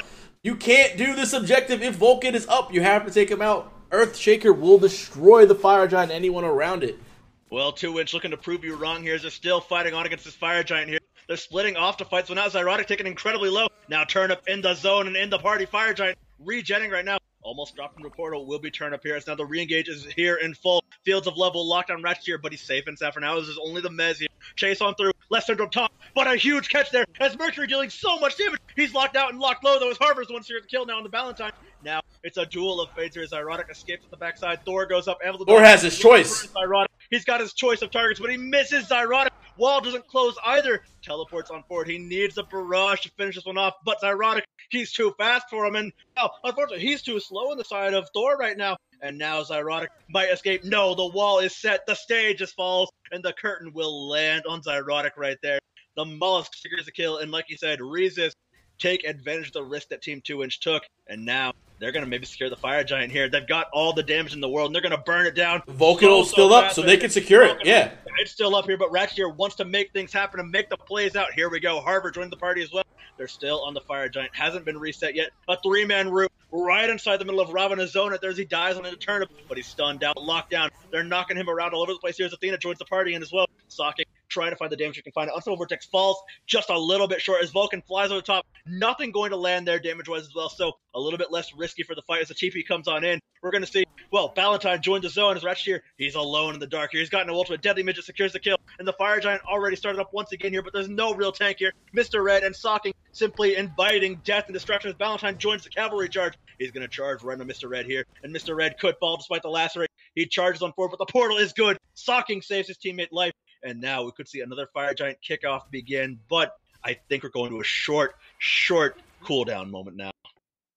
S1: You can't do this objective if Vulcan is up. You have to take him out. Earthshaker will destroy the Fire Giant and anyone around it.
S2: Well, 2inch looking to prove you wrong here as they're still fighting on against this Fire Giant here. They're splitting off to fight, so now Zyrotic taking incredibly low. Now turn up in the zone and in the party. Fire Giant regenning right now. Almost dropped from the portal. Will be turn up here. As now the re-engage is here in full. Fields of Level locked on Ratchet here, but he's safe and sound for now. This is only the Mez here. Chase on through. Left syndrome top, but a huge catch there as Mercury dealing so much damage. He's locked out and locked low, though. His Harbor's the one to kill now on the Valentine. Now it's a duel of fates here as Zyrotic escapes at the backside. Thor goes up.
S1: Thor has his choice.
S2: He's got his choice of targets, but he misses Zyrotic. Wall doesn't close either. Teleports on forward. He needs a barrage to finish this one off, but Zyrotic, he's too fast for him, and unfortunately, he's too slow on the side of Thor right now. And now Zyrotic might escape. No, the wall is set. The stage just falls, and the curtain will land on Zyrotic right there. The Mollusk secures the kill, and like you said, Reese's take advantage of the risk that Team 2inch took, and now they're going to maybe secure the Fire Giant here. They've got all the damage in the world, and they're going to burn it down.
S1: Vulcan's still up, so they can secure it. Yeah.
S2: It's still up here, but Ratchet here wants to make things happen and make the plays out. Here we go. Harvard joined the party as well. They're still on the Fire Giant. Hasn't been reset yet. A 3-man route right inside the middle of Ravana's zone. There's he dies on the turnip, but he's stunned down, locked down. They're knocking him around all over the place. Here's Athena joins the party in as well. Socking, trying to find the damage you can find. Unstable Vortex falls just a little bit short as Vulcan flies over the top. Nothing going to land there damage-wise as well, so a little bit less risky for the fight as the TP comes on in. We're going to see, well, Valentine joins the zone as Ratchet here. He's alone in the dark here. He's got no ultimate. Deadly Midget secures the kill, and the Fire Giant already started up once again here, but there's no real tank here. Mr. Red and Socking simply inviting death and destruction as Valentine joins the cavalry charge. He's going to charge right on Mr. Red here, and Mr. Red could fall despite the lacerate. He charges on forward, but the portal is good. Socking saves his teammate life, and now we could see another Fire Giant kickoff begin, but I think we're going to a short cooldown moment now.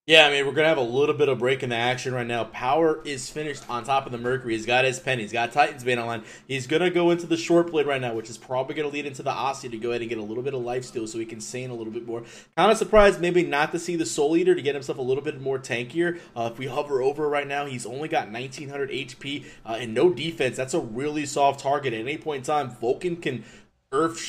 S1: Yeah, I mean, we're going to have a little bit of break in the action right now. Power is finished on top of the Mercury. He's got his pen. He's got Titan's Bane online. He's going to go into the short blade right now, which is probably going to lead into the Aussie to go ahead and get a little bit of lifesteal so he can sane a little bit more. Kind of surprised maybe not to see the Soul Eater to get himself a little bit more tankier. If we hover over right now, he's only got 1900 HP and no defense. That's a really soft target. At any point in time, Vulcan can...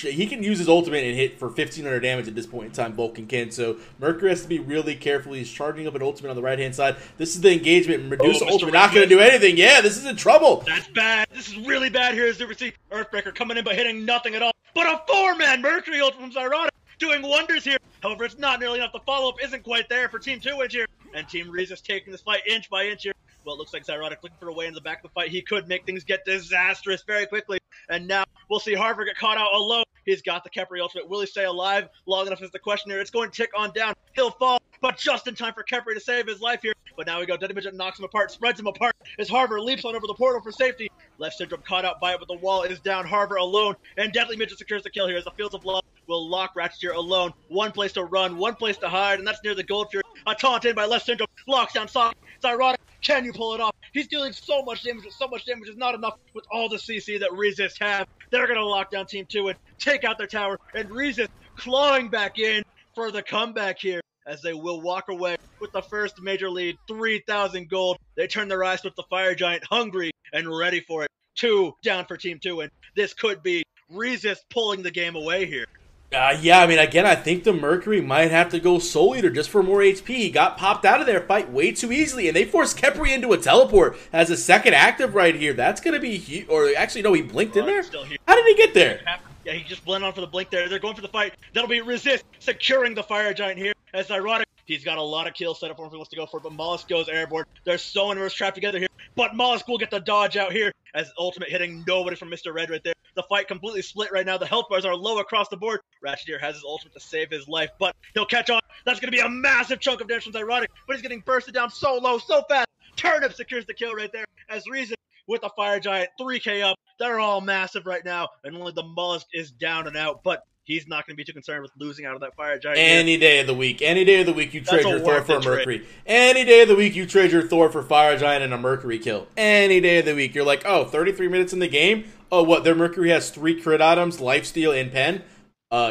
S1: he can use his ultimate and hit for 1500 damage at this point in time. Vulcan can. So Mercury has to be really careful. He's charging up an ultimate on the right hand side. This is the engagement. Medusa ultimate not going to do anything. Yeah, this is in trouble.
S2: That's bad. This is really bad here as we see Earthbreaker coming in but hitting nothing at all. But a 4-man Mercury ultimate from Zyrotic doing wonders here. However, it's not nearly enough. The follow-up isn't quite there for Team 2inch here. And Team Reese's taking this fight inch by inch here. Well, it looks like Zyrotic looking for a way in the back of the fight. He could make things get disastrous very quickly. And now we'll see Harvard get caught out alone. He's got the Kepri ultimate. Will he stay alive long enough is the question here. It's going to tick on down. He'll fall, but just in time for Kepri to save his life here. But now we go. Deadly Midget knocks him apart, spreads him apart as Harvard leaps on over the portal for safety. Left Syndrome caught out by it, but the wall is down. Harvard alone, and Deadly Midget secures the kill here as the Fields of Love will lock Ratchet here alone. One place to run, one place to hide, and that's near the Gold Fury. A taunt in by Left Syndrome, locks down Sonic. Zyrotic, can you pull it off? He's dealing so much damage, but so much damage is not enough with all the CC that Resist have. They're going to lock down Team 2 and take out their tower, and Resist clawing back in for the comeback here, as they will walk away with the first major lead, 3,000 gold. They turn their eyes with the Fire Giant, hungry and ready for it. 2 down for Team 2, and this could be Resist pulling the game away here.
S1: Yeah, I mean, again, I think the Mercury might have to go Soul Eater just for more HP. He got popped out of their fight way too easily, and they forced Khepri into a teleport as a second active right here. That's going to be huge. Or actually, no, he blinked in there? How did he get there?
S2: Yeah, he just blended on for the blink there. They're going for the fight. That'll be Resist securing the Fire Giant here. As ironic, he's got a lot of kills set up for him if he wants to go for it, but Mollusk goes airborne. There's so many trapped together here, but Mollusk will get the dodge out here as ultimate hitting nobody from Mr. Red right there. The fight completely split right now. The health bars are low across the board. Ratcheteer has his ultimate to save his life, but he'll catch on. That's going to be a massive chunk of damage from Ironic, but he's getting bursted down so low, so fast. Turnip secures the kill right there as Reason with the Fire Giant, 3k up. They're all massive right now, and only the Mollusk is down and out, but he's not going to be too concerned with losing out of that Fire Giant.
S1: Any day of the week, you trade your Thor for a Mercury. Any day of the week, you trade your Thor for Fire Giant and a Mercury kill. Any day of the week, you're like, oh, 33 minutes in the game? Oh, what, their Mercury has 3 crit items, lifesteal, and pen?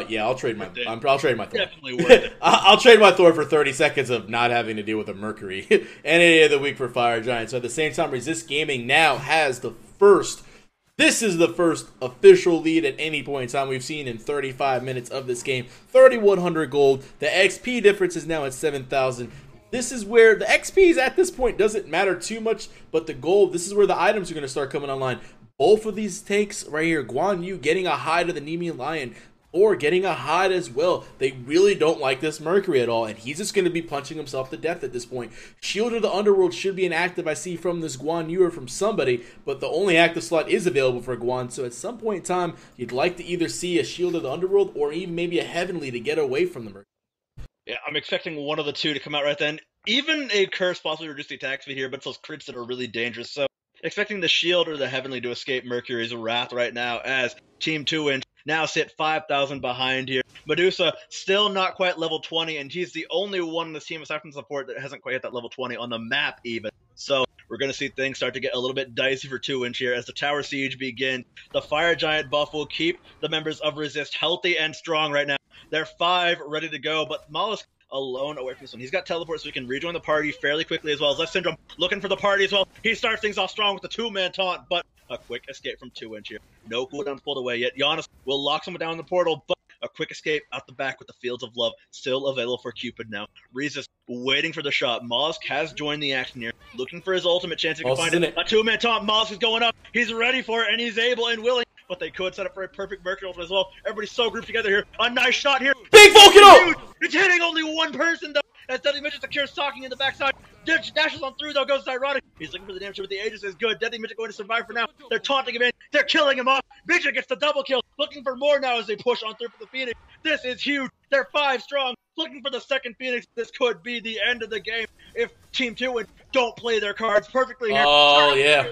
S1: Yeah, I'll trade my Thor.
S2: Definitely worth it.
S1: I'll trade my Thor for 30 seconds of not having to deal with a Mercury. Any day of the week for Fire Giant. So at the same time, Resist Gaming now has this is the first official lead at any point in time we've seen in 35 minutes of this game. 3,100 gold. The XP difference is now at 7,000. This is where the XPs at this point doesn't matter too much, but the gold, this is where the items are going to start coming online. Both of these tanks right here, Guan Yu getting a hide of the Nemean Lion, or getting a hide as well. They really don't like this Mercury at all, and he's just going to be punching himself to death at this point. Shield of the Underworld should be an active I see from this Guan Yu or from somebody, but the only active slot is available for Guan, so at some point in time, you'd like to either see a Shield of the Underworld or even maybe a Heavenly to get away from the Mercury.
S2: Yeah, I'm expecting one of the two to come out right then. Even a Curse possibly reduce the attack speed here, but it's those crits that are really dangerous, so expecting the Shield or the Heavenly to escape Mercury's wrath right now as Team 2-Inch now sit 5,000 behind here. Medusa still not quite level 20, and he's the only one in this team aside from support that hasn't quite hit that level 20 on the map even. So we're going to see things start to get a little bit dicey for 2-Inch here as the Tower Siege begins. The Fire Giant buff will keep the members of Resist healthy and strong right now. They're 5 ready to go, but Mollusk alone away from this one. He's got teleport so he can rejoin the party fairly quickly as well as Left Syndrome looking for the party as well. He starts things off strong with the 2-man taunt, but a quick escape from 2-Inch here. No cooldowns pulled away yet. Giannis will lock someone down in the portal, but a quick escape out the back with the Fields of Love still available for Cupid now. Resist waiting for the shot. Mollusk has joined the action here, looking for his ultimate chance if he can find it. A 2-man taunt. Mollusk is going up. He's ready for it, and he's able and willing. But they could set up for a perfect Mercury ultimate as well. Everybody's so grouped together here. A nice shot here.
S1: Big Vulcan!
S2: It's hitting only one person though. As Deadly Midget secures stalking in the backside. Dashes on through though, goes Ironic. He's looking for the damage, but the Aegis is good. Deadly Midget going to survive for now. They're taunting him in. They're killing him off. Midget gets the double kill. Looking for more now as they push on through for the Phoenix. This is huge. They're 5 strong. Looking for the second Phoenix. This could be the end of the game if Team 2 don't play their cards perfectly here.
S1: Oh, yeah.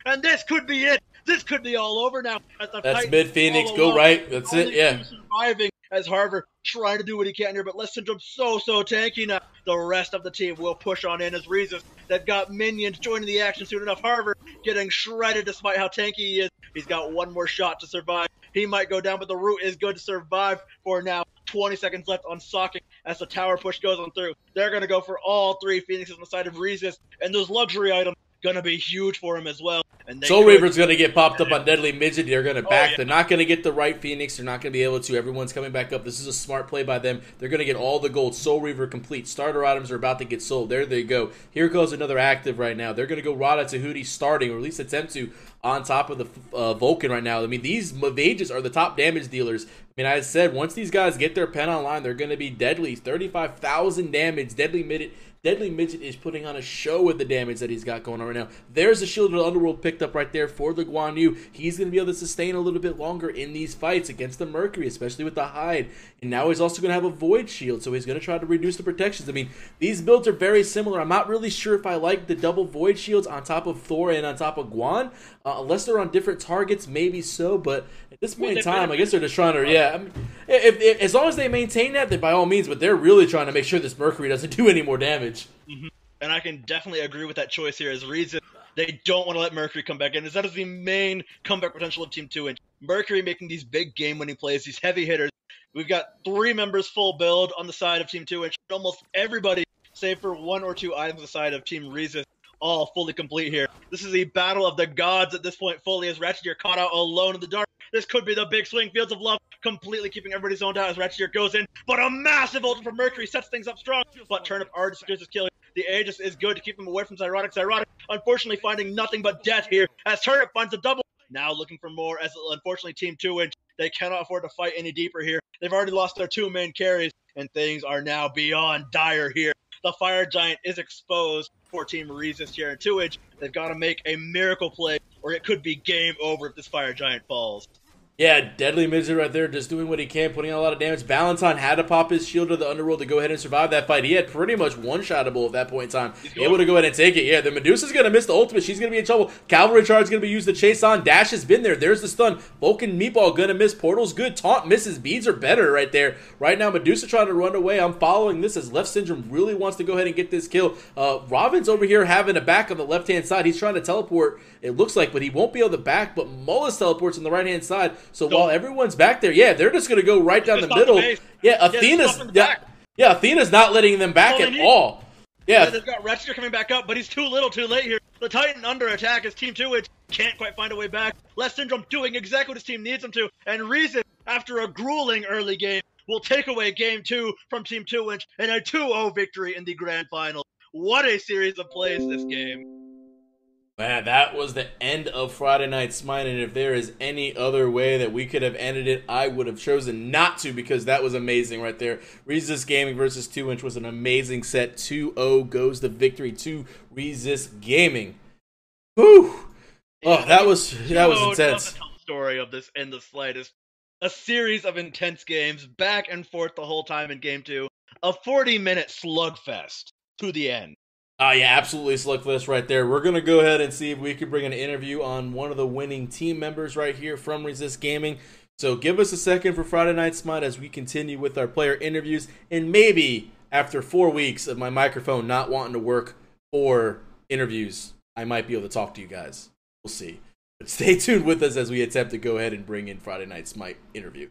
S2: And this could be it. This could be all over now.
S1: That's mid Phoenix. Go right. That's it. Yeah.
S2: Surviving as Harvard trying to do what he can here, but Left Syndrome so tanky now. The rest of the team will push on in as Resist. They've got minions joining the action soon enough. Harvard getting shredded despite how tanky he is. He's got one more shot to survive. He might go down, but the root is good to survive for now. 20 seconds left on Socking as the tower push goes on through. They're going to go for all 3 Phoenixes on the side of Resist, and those luxury items going to be huge for him as well. And
S1: Soul Reaver's going to get popped up on Deadly Midget. They're going to back. Yeah. They're not going to get the right Phoenix. They're not going to be able to. Everyone's coming back up. This is a smart play by them. They're going to get all the gold. Soul Reaver complete. Starter items are about to get sold. There they go. Here goes another active right now. They're going to go Rada Tahuti starting, or at least attempt to, on top of the Vulcan right now. I mean, these Mages are the top damage dealers. I mean, I said, once these guys get their pen online, they're going to be deadly. 35,000 damage. Deadly Midget is putting on a show with the damage that he's got going on right now. There's the Shield of the Underworld picked up right there for the Guan Yu. He's going to be able to sustain a little bit longer in these fights against the Mercury, especially with the hide. And now he's also going to have a Void Shield, so he's going to try to reduce the protections. I mean, these builds are very similar. I'm not really sure if I like the double Void Shields on top of Thor and on top of Guan. Unless they're on different targets, maybe so. But at this point in time, I guess they're just trying to, yeah. I mean, if as long as they maintain that, then by all means. But they're really trying to make sure this Mercury doesn't do any more damage.
S2: Mm-hmm. And I can definitely agree with that choice here as reason they don't want to let Mercury come back in, as that is the main comeback potential of Team 2-Inch. Mercury making these big game-winning plays, these heavy hitters, We've got 3 members full build on the side of Team 2, and almost everybody, save for 1 or 2 items on the side of Team Resist, all fully complete here. This is a battle of the gods at this point fully, as Ratchet caught out alone in the dark. This could be the big swing. Fields of Love completely keeping everybody zoned out as Ratchet goes in, but a massive ult from Mercury sets things up strong, but Turnip already secures his kill. The Aegis is good to keep him away from Zyrotic. Zyrotic, unfortunately, finding nothing but death here as Turnip finds a double. Now looking for more as, unfortunately, Team 2-Inch, they cannot afford to fight any deeper here. They've already lost their 2 main carries, and things are now beyond dire here. The Fire Giant is exposed for Team Resist here in 2-Inch. They've got to make a miracle play, or it could be game over if this Fire Giant falls.
S1: Yeah, Deadly Midget right there, just doing what he can, putting out a lot of damage. Valentine had to pop his shield to the underworld to go ahead and survive that fight. He had pretty much one-shottable at that point in time. Able to go ahead and take it. Yeah, the Medusa's going to miss the ultimate. She's going to be in trouble. Cavalry Charge is going to be used to chase on. Dash has been there. There's the stun. Vulcan Meatball going to miss. Portal's good. Taunt misses. Beads are better right there. Right now, Medusa trying to run away. I'm following this as Left Syndrome really wants to go ahead and get this kill. Robin's over here having a back on the left-hand side. He's trying to teleport, it looks like, but he won't be able to back. But Mullis teleports on the right-hand side. So while everyone's back there, yeah, they're just gonna go right down the middle. Yeah, Athena's not letting them back at all. Yeah,
S2: they've got Retcher coming back up, but he's too little, too late here. The Titan under attack as Team 2-Inch can't quite find a way back. Left Syndrome doing exactly what his team needs him to, and Reason, after a grueling early game, will take away Game 2 from Team 2-Inch and a 2-0 victory in the Grand Final. What a series of plays this game.
S1: Man, that was the end of Friday Night Smite, and if there is any other way that we could have ended it, I would have chosen not to, because that was amazing right there. Resist Gaming versus 2-Inch was an amazing set. 2-0 goes the victory to Resist Gaming. Whew! Oh, that was intense.
S2: Doesn't tell the story of this in the slightest. A series of intense games, back and forth the whole time in Game 2. A 40-minute slugfest to the end.
S1: Yeah, absolutely slugfest right there. We're going to go ahead and see if we can bring an interview on one of the winning team members right here from Resist Gaming. So give us a second for Friday Night Smite as we continue with our player interviews. And maybe after 4 weeks of my microphone not wanting to work for interviews, I might be able to talk to you guys. We'll see. But stay tuned with us as we attempt to go ahead and bring in Friday Night Smite interview.